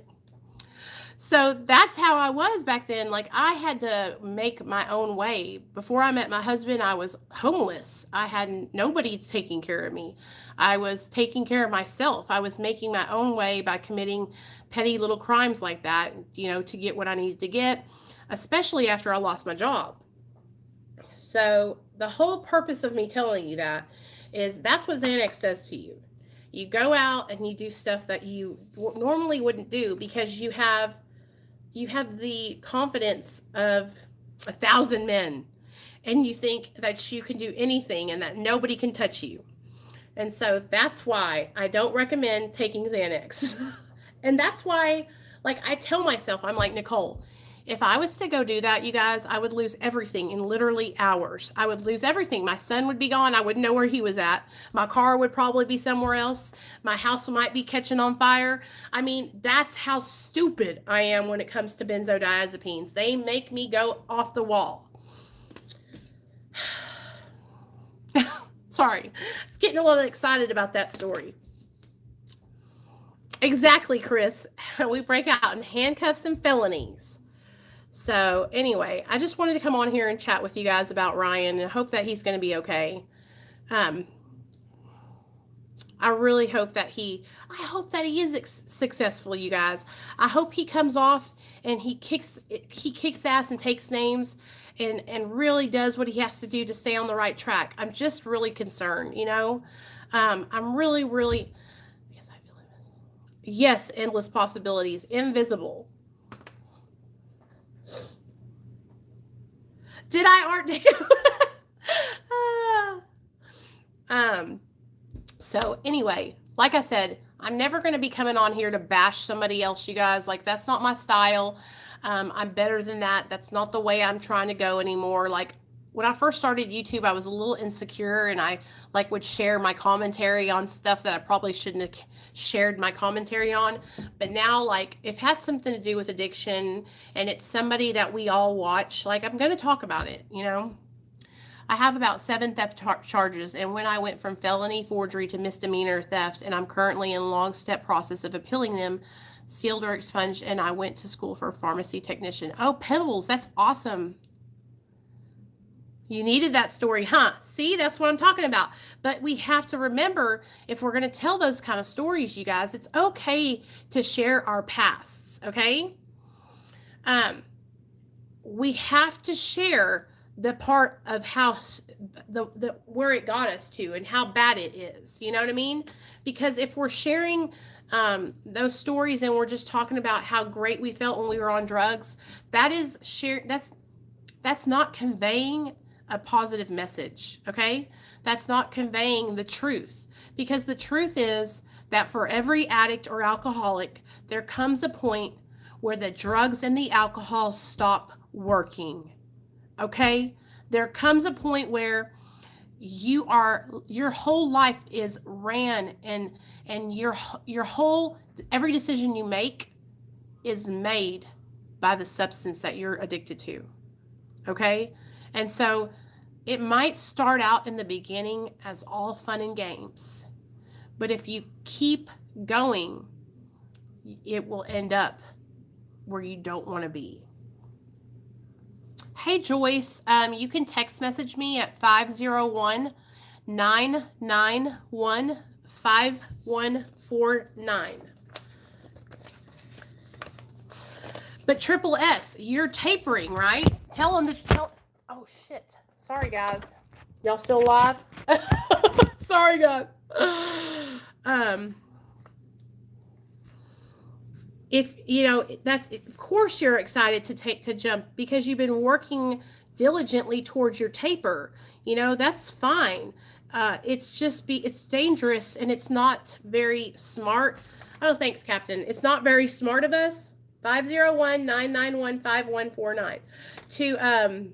Speaker 1: So that's how I was back then. Like I had to make my own way. Before I met my husband, I was homeless. I had nobody taking care of me. I was taking care of myself. I was making my own way by committing petty little crimes like that, to get what I needed to get, especially after I lost my job. So the whole purpose of me telling you that is that's what Xanax does to you. You go out and you do stuff that you normally wouldn't do because you have the confidence of 1,000 men and you think that you can do anything and that nobody can touch you. And so that's why I don't recommend taking Xanax. And that's why, like, I tell myself, I'm like, Nicole, if I was to go do that, you guys, I would lose everything in literally hours. I would lose everything. My son would be gone. I wouldn't know where he was at. My car would probably be somewhere else. My house might be catching on fire. I mean, that's how stupid I am when it comes to benzodiazepines. They make me go off the wall. Sorry. I was getting a little excited about that story. Exactly, Chris. We break out in handcuffs and felonies. So anyway, I just wanted to come on here and chat with you guys about Ryan and hope that he's going to be okay. I really hope that he is successful, you guys. I hope he comes off and he kicks ass and takes names and really does what he has to do to stay on the right track. I'm just really concerned, I'm really, really, because I feel invisible. Yes, endless possibilities, invisible. Did I art So anyway, like I said, I'm never going to be coming on here to bash somebody else, you guys. Like, that's not my style. I'm better than that. That's not the way I'm trying to go anymore. Like, when I first started YouTube, I was a little insecure, and I like would share my commentary on stuff that I probably shouldn't have shared my commentary on. But now, like, if it has something to do with addiction and it's somebody that we all watch, like, I'm going to talk about it, you know? I have about 7 theft charges, and when I went from felony forgery to misdemeanor theft, and I'm currently in long step process of appealing them, sealed or expunged, and I went to school for a pharmacy technician. Oh, Pebbles, that's awesome. You needed that story, huh? See, that's what I'm talking about. But we have to remember, if we're going to tell those kind of stories, you guys, it's okay to share our pasts, okay? We have to share the part of how the where it got us to and how bad it is. You know what I mean? Because if we're sharing those stories and we're just talking about how great we felt when we were on drugs, that is that's not conveying a positive message, okay? That's not conveying the truth, because the truth is that for every addict or alcoholic, there comes a point where the drugs and the alcohol stop working, okay? There comes a point where your whole life is ran, and your whole, every decision you make is made by the substance that you're addicted to, okay? And so it might start out in the beginning as all fun and games, but if you keep going, it will end up where you don't want to be. Hey, Joyce, you can text message me at 501-991-5149. But Triple S, you're tapering, right? Tell them to tell. Oh, shit. Sorry, guys. Y'all still alive? Sorry, guys. If you know, that's, of course you're excited to jump because you've been working diligently towards your taper. You know, that's fine. It's dangerous, and it's not very smart. Oh, thanks, Captain. It's not very smart of us. 501-991-5149 to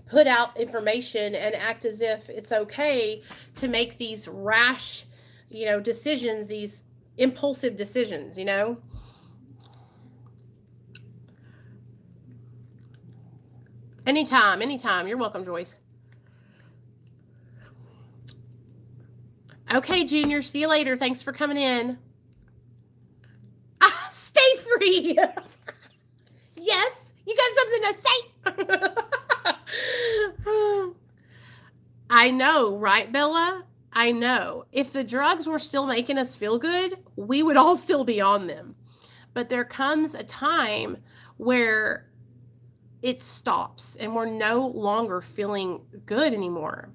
Speaker 1: put out information and act as if it's okay to make these rash, you know, decisions, these impulsive decisions, you know. Anytime. You're welcome, Joyce. Okay, Junior. See you later. Thanks for coming in. Stay free. Yes, you got something to say. I know, right, Bella? I know. If the drugs were still making us feel good, we would all still be on them. But there comes a time where it stops and we're no longer feeling good anymore.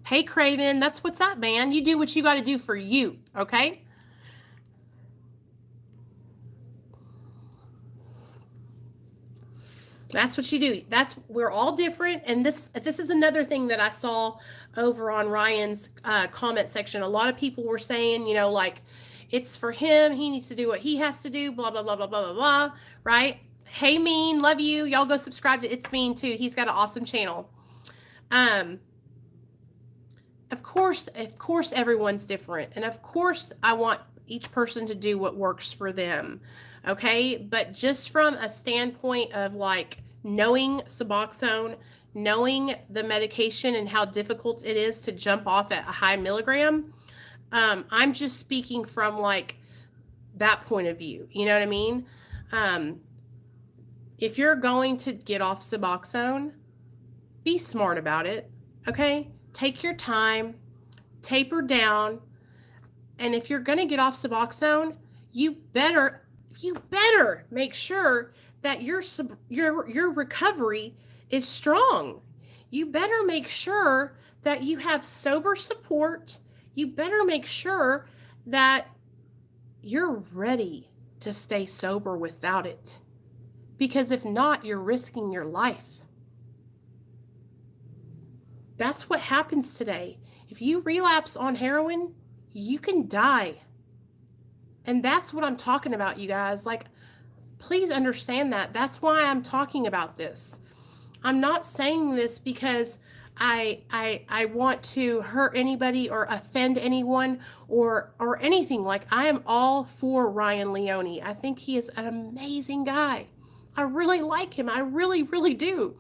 Speaker 1: Hey, Craven, that's what's up, man. You do what you got to do for you, okay? That's what you do. We're all different. And this is another thing that I saw over on Ryan's comment section. A lot of people were saying, you know, like, it's for him. He needs to do what he has to do, blah, blah, blah, blah, blah, blah, blah, right? Hey, Mean, love you. Y'all go subscribe to It's Mean, too. He's got an awesome channel. Of course, everyone's different. And of course, I want each person to do what works for them. Okay. But just from a standpoint of like knowing Suboxone, knowing the medication and how difficult it is to jump off at a high milligram, I'm just speaking from like that point of view. You know what I mean? If you're going to get off Suboxone, be smart about it. Okay. Take your time, taper down. And if you're going to get off Suboxone, you better make sure that your recovery is strong. You better make sure that you have sober support you better make sure that you're ready to stay sober without it. Because if not, you're risking your life. That's what happens today. If you relapse on heroin, you can die. And that's what I'm talking about, you guys. Like, please understand that. That's why I'm talking about this. I'm not saying this because I want to hurt anybody or offend anyone or anything. Like, I am all for Ryan Leone. I think he is an amazing guy. I really like him. I really, really do.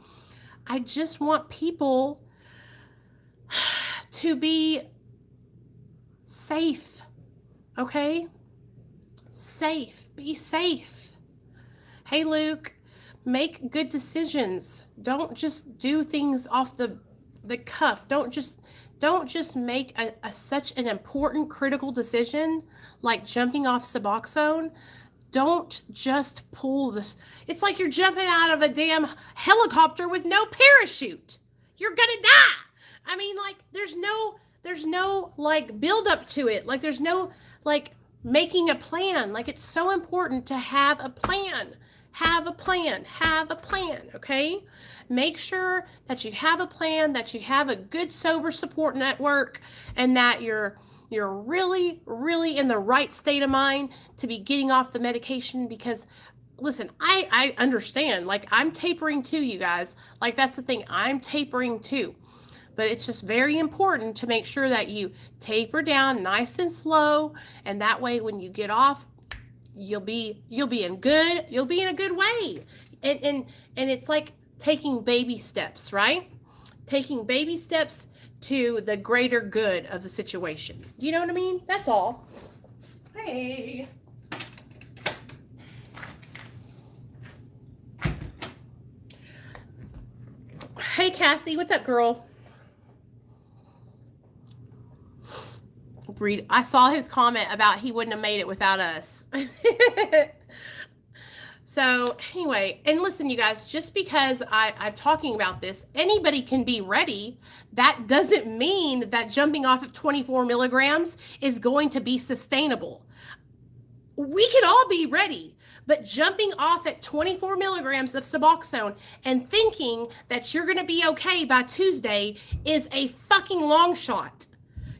Speaker 1: I just want people to be safe. Okay? Safe. Be safe. Hey, Luke, make good decisions. Don't just do things off the cuff. Don't just make such an important, critical decision like jumping off Suboxone. Don't just pull this. It's like you're jumping out of a damn helicopter with no parachute. You're gonna die. I mean, like, there's no like build up to it. Like, there's no like making a plan. Like, it's so important to have a plan. Have a plan, okay? Make sure that you have a plan, that you have a good sober support network, and that you're really, really in the right state of mind to be getting off the medication. Because, listen, I understand. Like, I'm tapering too, you guys. Like, that's the thing. I'm tapering too. But it's just very important to make sure that you taper down nice and slow, and that way when you get off, you'll be in a good way. And it's like taking baby steps, right? Taking baby steps to the greater good of the situation. You know what I mean? That's all. Hey. Hey, Cassie, what's up, girl? I saw his comment about he wouldn't have made it without us. So anyway, and listen, you guys, just because I'm talking about this, anybody can be ready. That doesn't mean that jumping off of 24 milligrams is going to be sustainable. We can all be ready, but jumping off at 24 milligrams of Suboxone and thinking that you're going to be okay by Tuesday is a fucking long shot.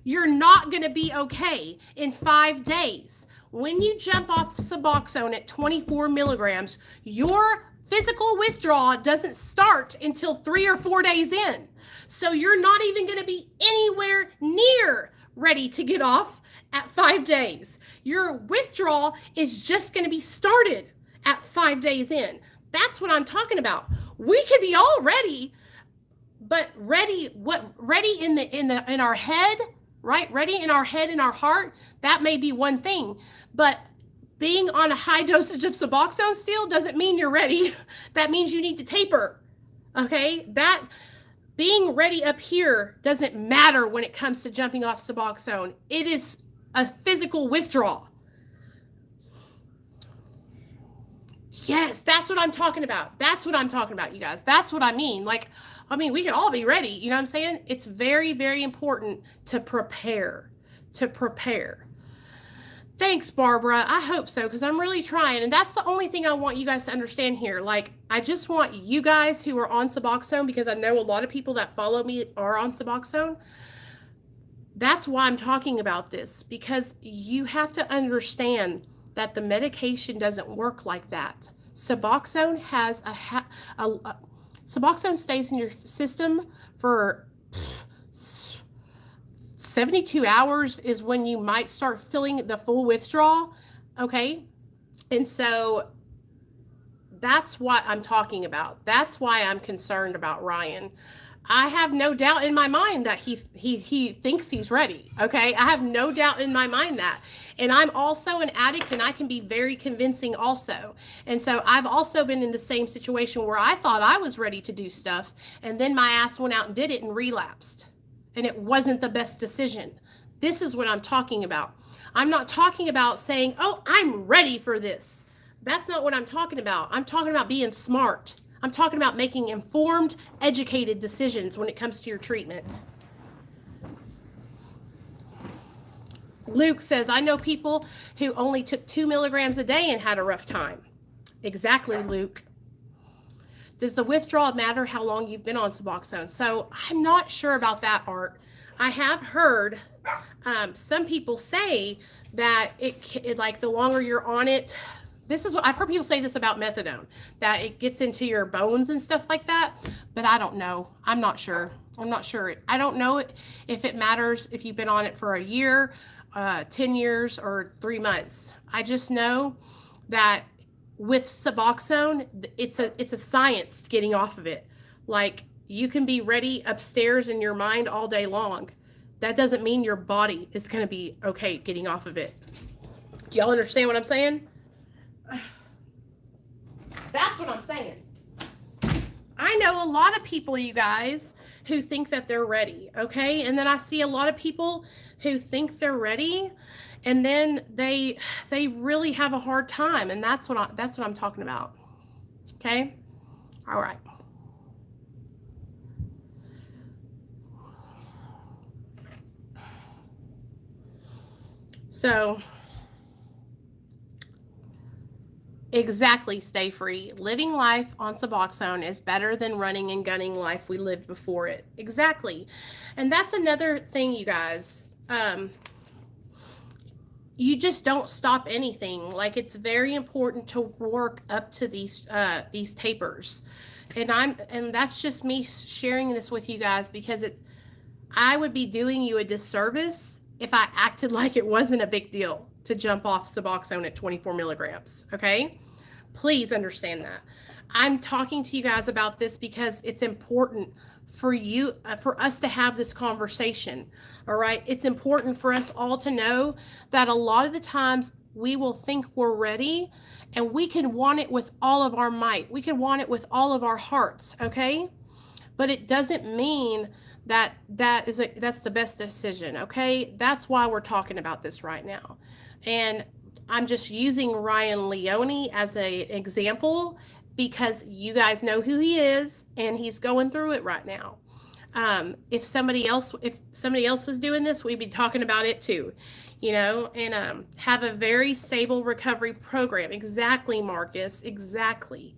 Speaker 1: You're not going to be okay in 5 days. When you jump off Suboxone at 24 milligrams, your physical withdrawal doesn't start until 3 or 4 days in. So you're not even going to be anywhere near ready to get off at 5 days. Your withdrawal is just going to be started at 5 days in. That's what I'm talking about. We could be all ready, but ready in our head, right? Ready in our head and our heart, that may be one thing. But being on a high dosage of Suboxone still doesn't mean you're ready. That means you need to taper. Okay? That being ready up here doesn't matter when it comes to jumping off Suboxone. It is a physical withdrawal. Yes, that's what I'm talking about. That's what I'm talking about, you guys. That's what I mean. Like, I mean, we can all be ready. You know what I'm saying? It's very, very important to prepare. Thanks, Barbara. I hope so, because I'm really trying. And that's the only thing I want you guys to understand here. Like, I just want you guys who are on Suboxone, because I know a lot of people that follow me are on Suboxone. That's why I'm talking about this, because you have to understand that the medication doesn't work like that. Suboxone has Suboxone stays in your system for 72 hours is when you might start feeling the full withdrawal. Okay. And so that's what I'm talking about. That's why I'm concerned about Ryan. I have no doubt in my mind that he thinks he's ready. Okay. I have no doubt in my mind that. And I'm also an addict, and I can be very convincing also. And so I've also been in the same situation where I thought I was ready to do stuff, and then my ass went out and did it and relapsed. And it wasn't the best decision. This is what I'm talking about. I'm not talking about saying, oh, I'm ready for this. That's not what I'm talking about. I'm talking about being smart. I'm talking about making informed, educated decisions when it comes to your treatment. Luke says, I know people who only took 2 milligrams a day and had a rough time. Exactly, Luke. Does the withdrawal matter how long you've been on Suboxone? So I'm not sure about that, Art. I have heard some people say that it like the longer you're on it, this is what I've heard people say this about methadone, that it gets into your bones and stuff like that. But I don't know. I'm not sure. I don't know if it matters if you've been on it for a year, 10 years, or 3 months. I just know that with Suboxone, it's a science getting off of it. Like, you can be ready upstairs in your mind all day long. That doesn't mean your body is going to be okay getting off of it. Do y'all understand what I'm saying? That's what I'm saying. I know a lot of people, you guys, who think that they're ready, okay? And then I see a lot of people who think they're ready, and then they really have a hard time, and that's what I'm talking about. Okay? All right. So, exactly, stay free. Living life on Suboxone is better than running and gunning life we lived before it. Exactly. And that's another thing, you guys. You just don't stop anything. Like, it's very important to work up to these tapers. And that's just me sharing this with you guys, because I would be doing you a disservice if I acted like it wasn't a big deal to jump off Suboxone at 24 milligrams. Okay? Please understand that. I'm talking to you guys about this because it's important for you, for us to have this conversation. All right? It's important for us all to know that a lot of the times we will think we're ready, and we can want it with all of our might. We can want it with all of our hearts. Okay? But it doesn't mean that that's the best decision. Okay? That's why we're talking about this right now. And I'm just using Ryan Leone as an example because you guys know who he is, and he's going through it right now. If somebody else was doing this, we'd be talking about it too, and have a very stable recovery program. Exactly, Marcus. Exactly.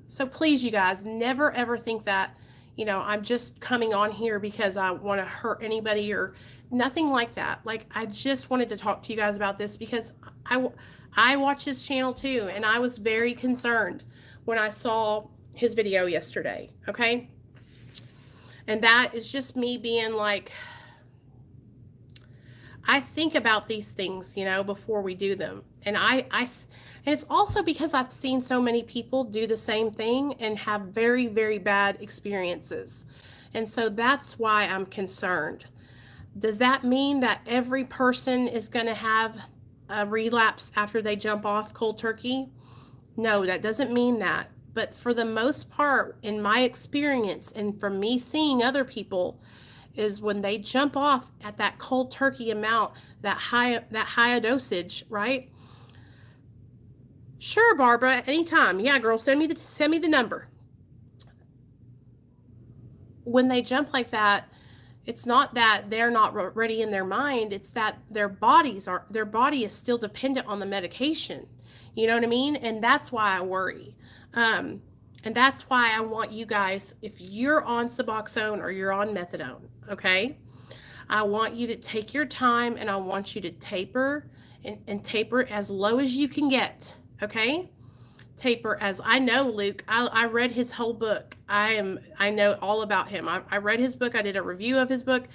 Speaker 1: So please, you guys, never ever think that, I'm just coming on here because I want to hurt anybody or nothing like that. Like, I just wanted to talk to you guys about this because I watch his channel too, and I was very concerned when I saw his video yesterday. Okay. And that is just me being like, I think about these things, before we do them. And and it's also because I've seen so many people do the same thing and have very, very bad experiences. And so that's why I'm concerned. Does that mean that every person is going to have a relapse after they jump off cold turkey? No, that doesn't mean that. But for the most part, in my experience, and from me seeing other people, is when they jump off at that cold turkey amount, that high dosage, right? Sure, Barbara, anytime. Yeah, girl, send me the number. When they jump like that, it's not that they're not ready in their mind, it's that their body is still dependent on the medication. You know what I mean? And that's why I worry. And that's why I want you guys, if you're on Suboxone or you're on methadone, okay, I want you to take your time, and I want you to taper and taper as low as you can get, okay? Taper as, I know, Luke, I read his whole book. I know all about him. I read his book. I did a review of his book.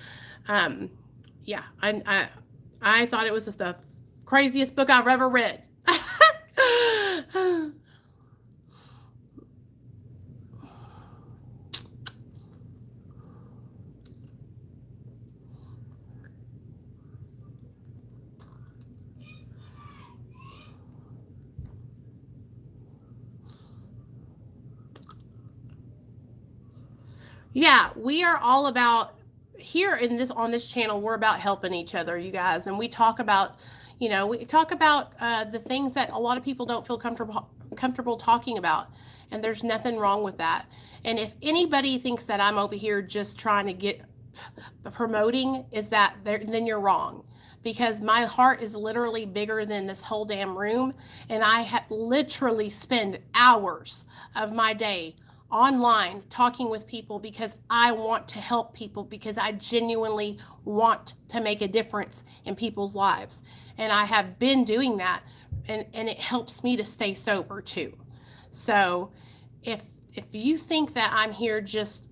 Speaker 1: Yeah, I thought it was the craziest book I've ever read. Yeah, we are all about, here on this channel, we're about helping each other, you guys, and we talk about, the things that a lot of people don't feel comfortable talking about, and there's nothing wrong with that. And if anybody thinks that I'm over here just trying to get promoting, then you're wrong, because my heart is literally bigger than this whole damn room. And I literally spend hours of my day online talking with people because I want to help people, because I genuinely want to make a difference in people's lives. And I have been doing that, and it helps me to stay sober too. So if you think that I'm here just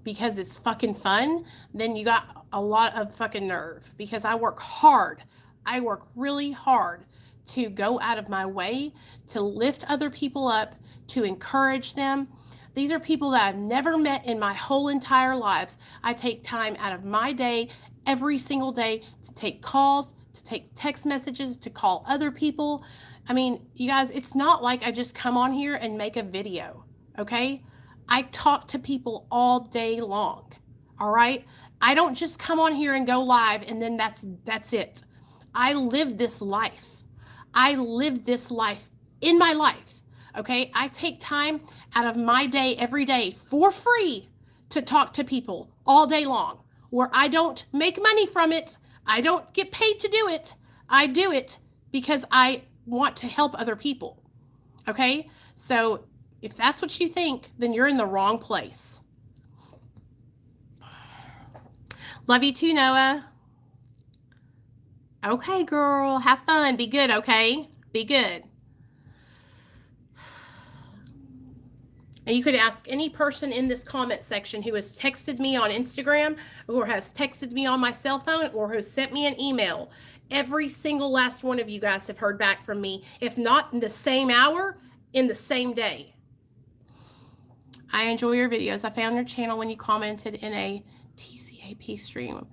Speaker 1: because it's fucking fun, then you got a lot of fucking nerve, because I work hard. I work really hard to go out of my way to lift other people up, to encourage them. These are people that I've never met in my whole entire lives. I take time out of my day every single day to take calls, to take text messages, to call other people. I mean, you guys, it's not like I just come on here and make a video, okay? I talk to people all day long, all right? I don't just come on here and go live and then that's it. I live this life. I live this life in my life, okay? I take time out of my day every day for free to talk to people all day long, where I don't make money from it. I don't get paid to do it. I do it because I want to help other people, okay? So if that's what you think, then you're in the wrong place. Love you too, Noah. Okay, girl. Have fun. Be good, okay? Be good. And you could ask any person in this comment section who has texted me on Instagram, or has texted me on my cell phone, or has sent me an email. Every single last one of you guys have heard back from me, if not in the same hour, in the same day. I enjoy your videos. I found your channel when you commented in a TCAP stream.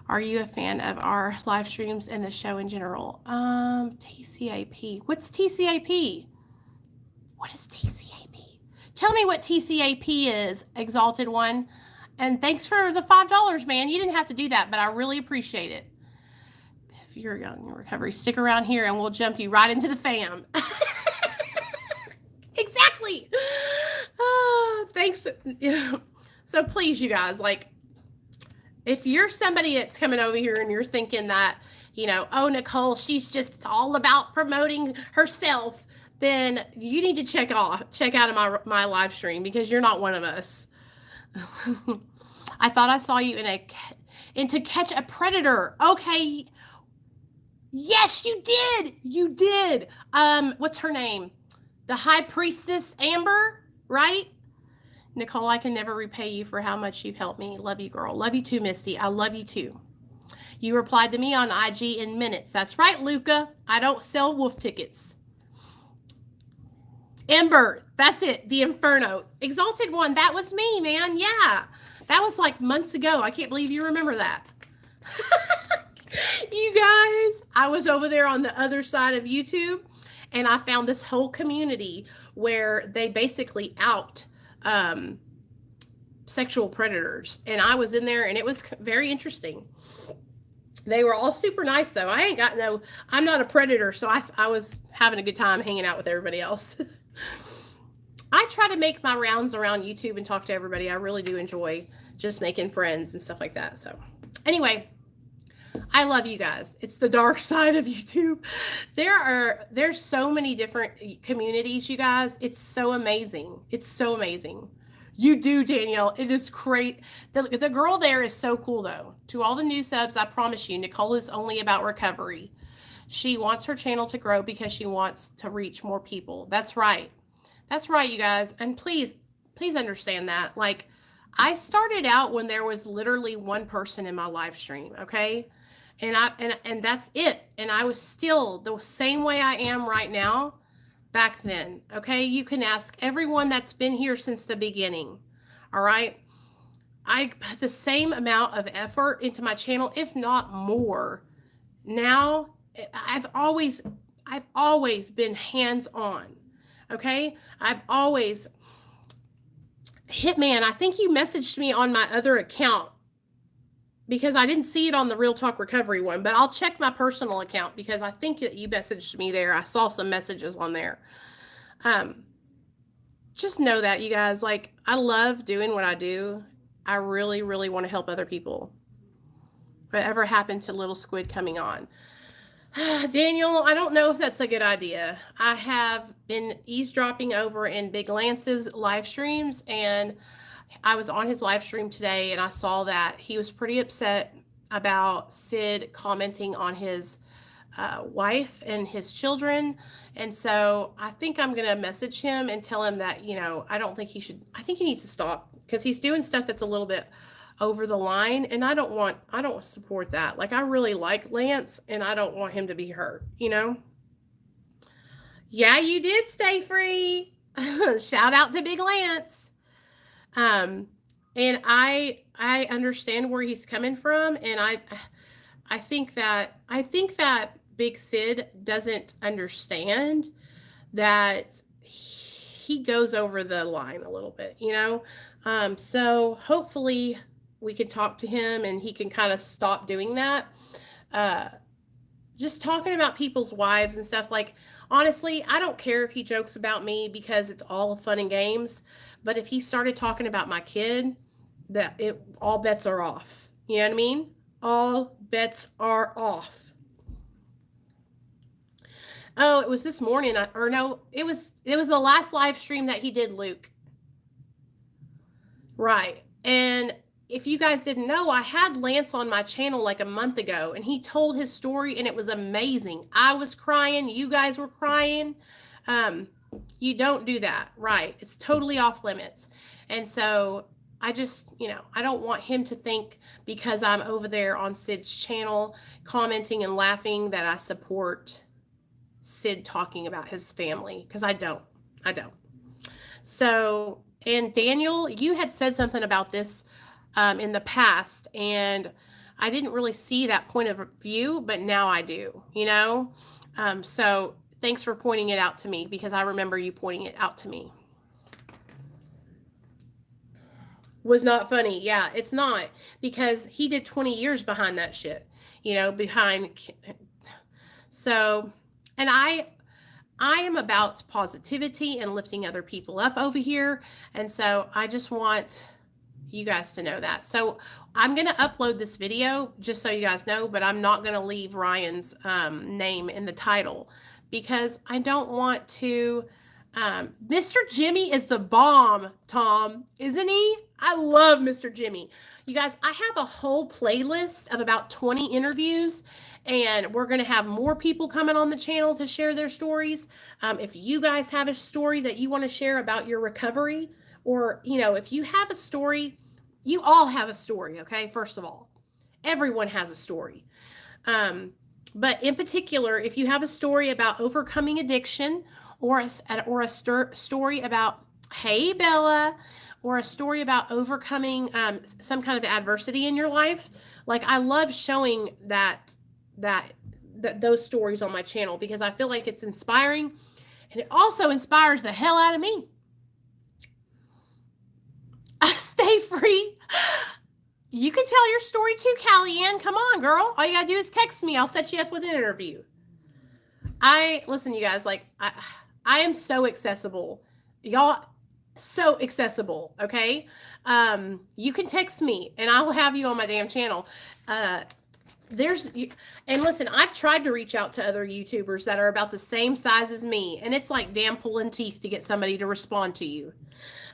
Speaker 1: Are you a fan of our live streams and the show in general? TCAP. What's TCAP? What is TCAP? Tell me what TCAP is, Exalted One. And thanks for the $5, man. You didn't have to do that, but I really appreciate it. If you're young in recovery, stick around here and we'll jump you right into the fam. Exactly. Thanks. So please, you guys, like, if you're somebody that's coming over here and you're thinking that, you know, oh, Nicole, she's just all about promoting herself, then you need to check out my live stream, because you're not one of us. I thought I saw you in To Catch a Predator. Okay. Yes, you did. You did. What's her name? The High Priestess Amber, right? Nicole, I can never repay you for how much you've helped me. Love you, girl. Love you too, Misty. I love you too. You replied to me on IG in minutes. That's right, Luca. I don't sell wolf tickets. Ember, that's it. The Inferno. Exalted One, that was me, man. Yeah. That was like months ago. I can't believe you remember that. You guys, I was over there on the other side of YouTube, and I found this whole community where they basically out sexual predators. And I was in there, and it was very interesting. They were all super nice, though. I'm not a predator, so I was having a good time hanging out with everybody else. I try to make my rounds around YouTube and talk to everybody. I really do enjoy just making friends and stuff like that. So anyway, I love you guys. It's the dark side of YouTube. There's so many different communities, you guys. It's so amazing. It's so amazing. You do, Danielle. It is great. The girl there is so cool, though. To all the new subs, I promise you, Nicole is only about recovery. She wants her channel to grow because she wants to reach more people. That's right. That's right, you guys. And please understand that. Like, I started out when there was literally one person in my live stream, okay? And that's it. And I was still the same way I am right now back then, okay? You can ask everyone that's been here since the beginning, all right? I put the same amount of effort into my channel, if not more. Now, I've always been hands-on, okay? I've always... Hitman, I think you messaged me on my other account, because I didn't see it on the Real Talk Recovery one, but I'll check my personal account, because I think that you messaged me there. I saw some messages on there. Just know that, you guys, like, I love doing what I do. I really, really want to help other people. Whatever happened to Little Squid coming on? Daniel, I don't know if that's a good idea. I have been eavesdropping over in Big Lance's live streams, and I was on his live stream today, and I saw that he was pretty upset about Sid commenting on his wife and his children. And so I think I'm going to message him and tell him that, I don't think he should, I think he needs to stop because he's doing stuff that's a little bit over the line, and I don't support that. Like, I really like Lance, and I don't want him to be hurt, Yeah, you did stay free. Shout out to Big Lance. And I understand where he's coming from, and I think that Big Sid doesn't understand that he goes over the line a little bit, so hopefully we can talk to him and he can kind of stop doing that. Just talking about people's wives and stuff, like, honestly, I don't care if he jokes about me because it's all fun and games. But if he started talking about my kid, all bets are off. You know what I mean? All bets are off. Oh, it was this morning, it was the last live stream that he did, Luke. Right. And if you guys didn't know, I had Lance on my channel like a month ago, and he told his story, and it was amazing. I was crying. You guys were crying. You don't do that. Right. It's totally off limits. And so I just, I don't want him to think because I'm over there on Sid's channel commenting and laughing that I support Sid talking about his family, because I don't. So, and Daniel, you had said something about this in the past, and I didn't really see that point of view, but now I do, so thanks for pointing it out to me, because I remember you pointing it out to me. Was not funny. Yeah, it's not, because he did 20 years behind that shit, so, and I am about positivity and lifting other people up over here, and so I just want you guys to know that. So I'm going to upload this video just so you guys know, but I'm not going to leave Ryan's name in the title because I don't want to. Mr. Jimmy is the bomb, Tom, isn't he? I love Mr. Jimmy. You guys, I have a whole playlist of about 20 interviews, and we're going to have more people coming on the channel to share their stories. If you guys have a story that you want to share about your recovery, or, if you have a story, you all have a story, okay? First of all, everyone has a story. But in particular, if you have a story about overcoming addiction, or a story about, hey, Bella, or a story about overcoming some kind of adversity in your life, like, I love showing those stories on my channel, because I feel like it's inspiring, and it also inspires the hell out of me. Stay free. You can tell your story too, Callie Ann. Come on, girl. All you gotta do is text me. I'll set you up with an interview. Listen, you guys, like, I am so accessible. Y'all, so accessible, okay? You can text me, and I will have you on my damn channel. And listen, I've tried to reach out to other YouTubers that are about the same size as me, and it's like damn pulling teeth to get somebody to respond to you.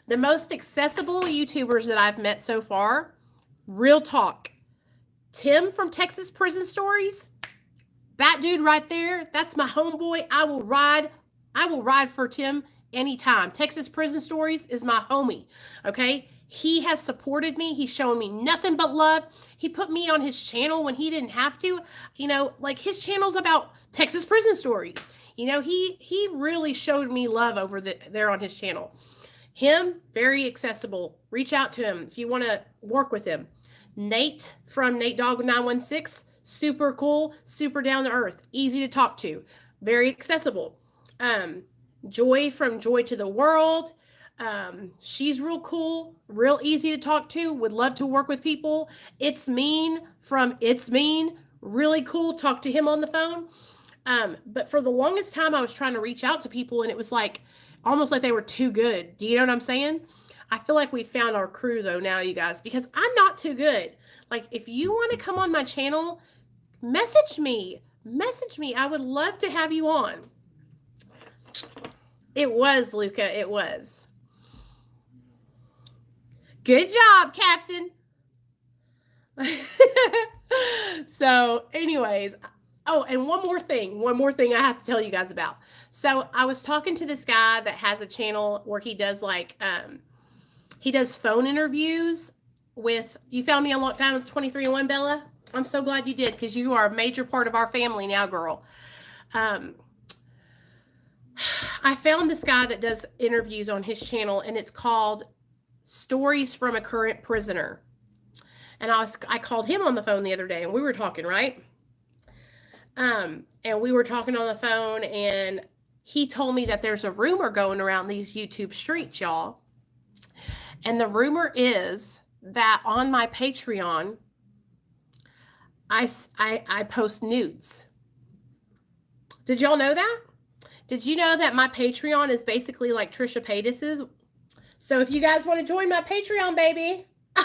Speaker 1: The most accessible YouTubers that I've met so far, real talk, Tim from Texas Prison Stories, that dude right there, that's my homeboy. I will ride for Tim anytime. Texas Prison Stories is my homie, okay? He has supported me. He's shown me nothing but love. He put me on his channel when he didn't have to. Like, his channel's about Texas Prison Stories. He really showed me love over there on his channel. Him, very accessible. Reach out to him if you want to work with him. Nate from Nate Dog 916, super cool, super down to earth, easy to talk to, very accessible. Joy from Joy to the World, she's real cool, real easy to talk to, would love to work with people. It's Mean from It's Mean, really cool, talk to him on the phone. But for the longest time, I was trying to reach out to people, and it was like almost like they were too good. Do you know what I'm saying? I feel like we found our crew though now, you guys, because I'm not too good. Like, if you want to come on my channel, message me. Message me. I would love to have you on. It was, Luca. It was. Good job, Captain. So, anyways, oh, and one more thing I have to tell you guys about. So, I was talking to this guy that has a channel where he does like, he does phone interviews with, you found me on Lockdown with 23-1, Bella? I'm so glad you did, because you are a major part of our family now, girl. I found this guy that does interviews on his channel, and it's called Stories from a Current Prisoner. And I called him on the phone the other day, and we were talking, right? And we were talking on the phone, and he told me that there's a rumor going around these YouTube streets, y'all. And the rumor is that on my Patreon, I post nudes. Did y'all know that? Did you know that my Patreon is basically like Trisha Paytas's? So if you guys want to join my Patreon, baby. Can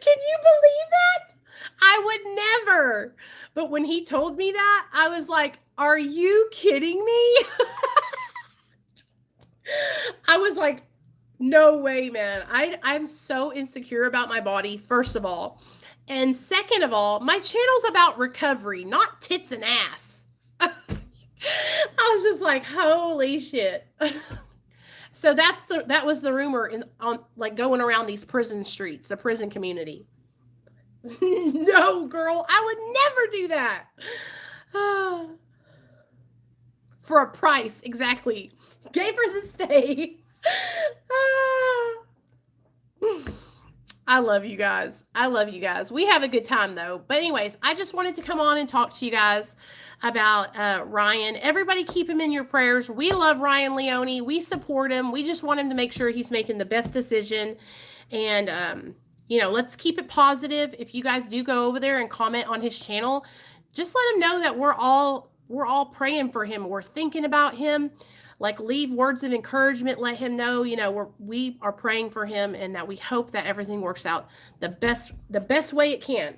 Speaker 1: you believe that? I would never. But when he told me that, I was like, are you kidding me? I was like, no way, man. I'm so insecure about my body, first of all. And second of all, my channel's about recovery, not tits and ass. I was just like, holy shit. So that was the rumor on like going around these prison streets, the prison community. No, girl, I would never do that. For a price, exactly. Gave her the stay. I love you guys. I love you guys. We have a good time though. But anyways, I just wanted to come on and talk to you guys about Ryan. Everybody keep him in your prayers. We love Ryan Leone. We support him. We just want him to make sure he's making the best decision. And, you know, let's keep it positive. If you guys do go over there and comment on his channel, just let him know that we're all praying for him. We're thinking about him. Like, leave words of encouragement. Let him know, you know, we are praying for him, and that we hope that everything works out the best way it can.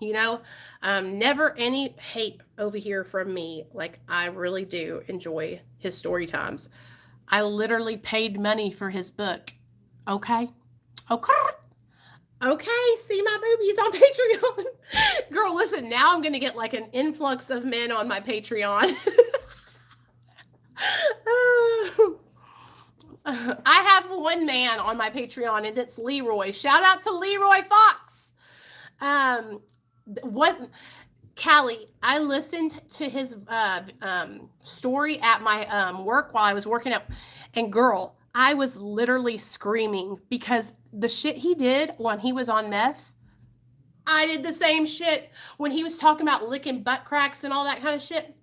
Speaker 1: You know, never any hate over here from me. Like, I really do enjoy his story times. I literally paid money for his book. Okay. See my boobies on Patreon. Girl, listen, now I'm going to get like an influx of men on my Patreon. I have one man on my Patreon, and it's Leroy. Shout out to Leroy Fox. Callie, I listened to his story at my work while I was working up, and girl, I was literally screaming because the shit he did when he was on meth, I did the same shit when he was talking about licking butt cracks and all that kind of shit.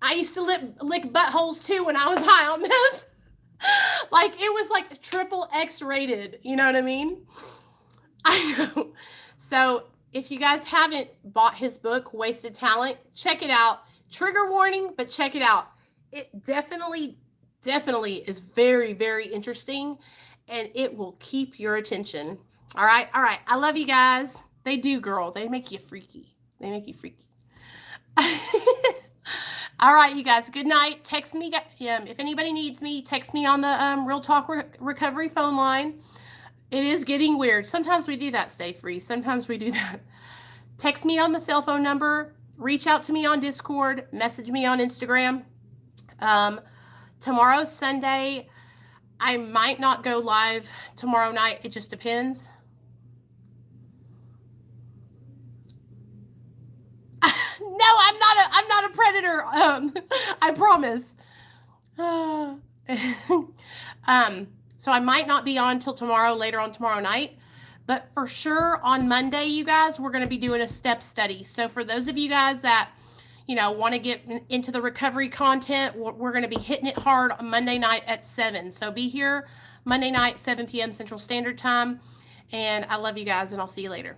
Speaker 1: I used to lick buttholes too when I was high on meth. Like, it was like triple X rated. You know what I mean? I know. So if you guys haven't bought his book, Wasted Talent, check it out. Trigger warning, but check it out. It definitely is very, very interesting, and it will keep your attention. All right. I love you guys. They do, girl. They make you freaky. All right, you guys, good night. Text me. If anybody needs me, text me on the Real Talk Recovery phone line. It is getting weird. Sometimes we do that, Stay Free. Sometimes we do that. Text me on the cell phone number. Reach out to me on Discord. Message me on Instagram. Tomorrow's Sunday. I might not go live tomorrow night. It just depends. No, I'm not a predator. I promise. So I might not be on till later on tomorrow night, but for sure on Monday, you guys, we're going to be doing a step study. So for those of you guys that, you know, want to get into the recovery content, we're going to be hitting it hard on Monday night at 7. So be here Monday night, 7 p.m. Central Standard Time. And I love you guys, and I'll see you later.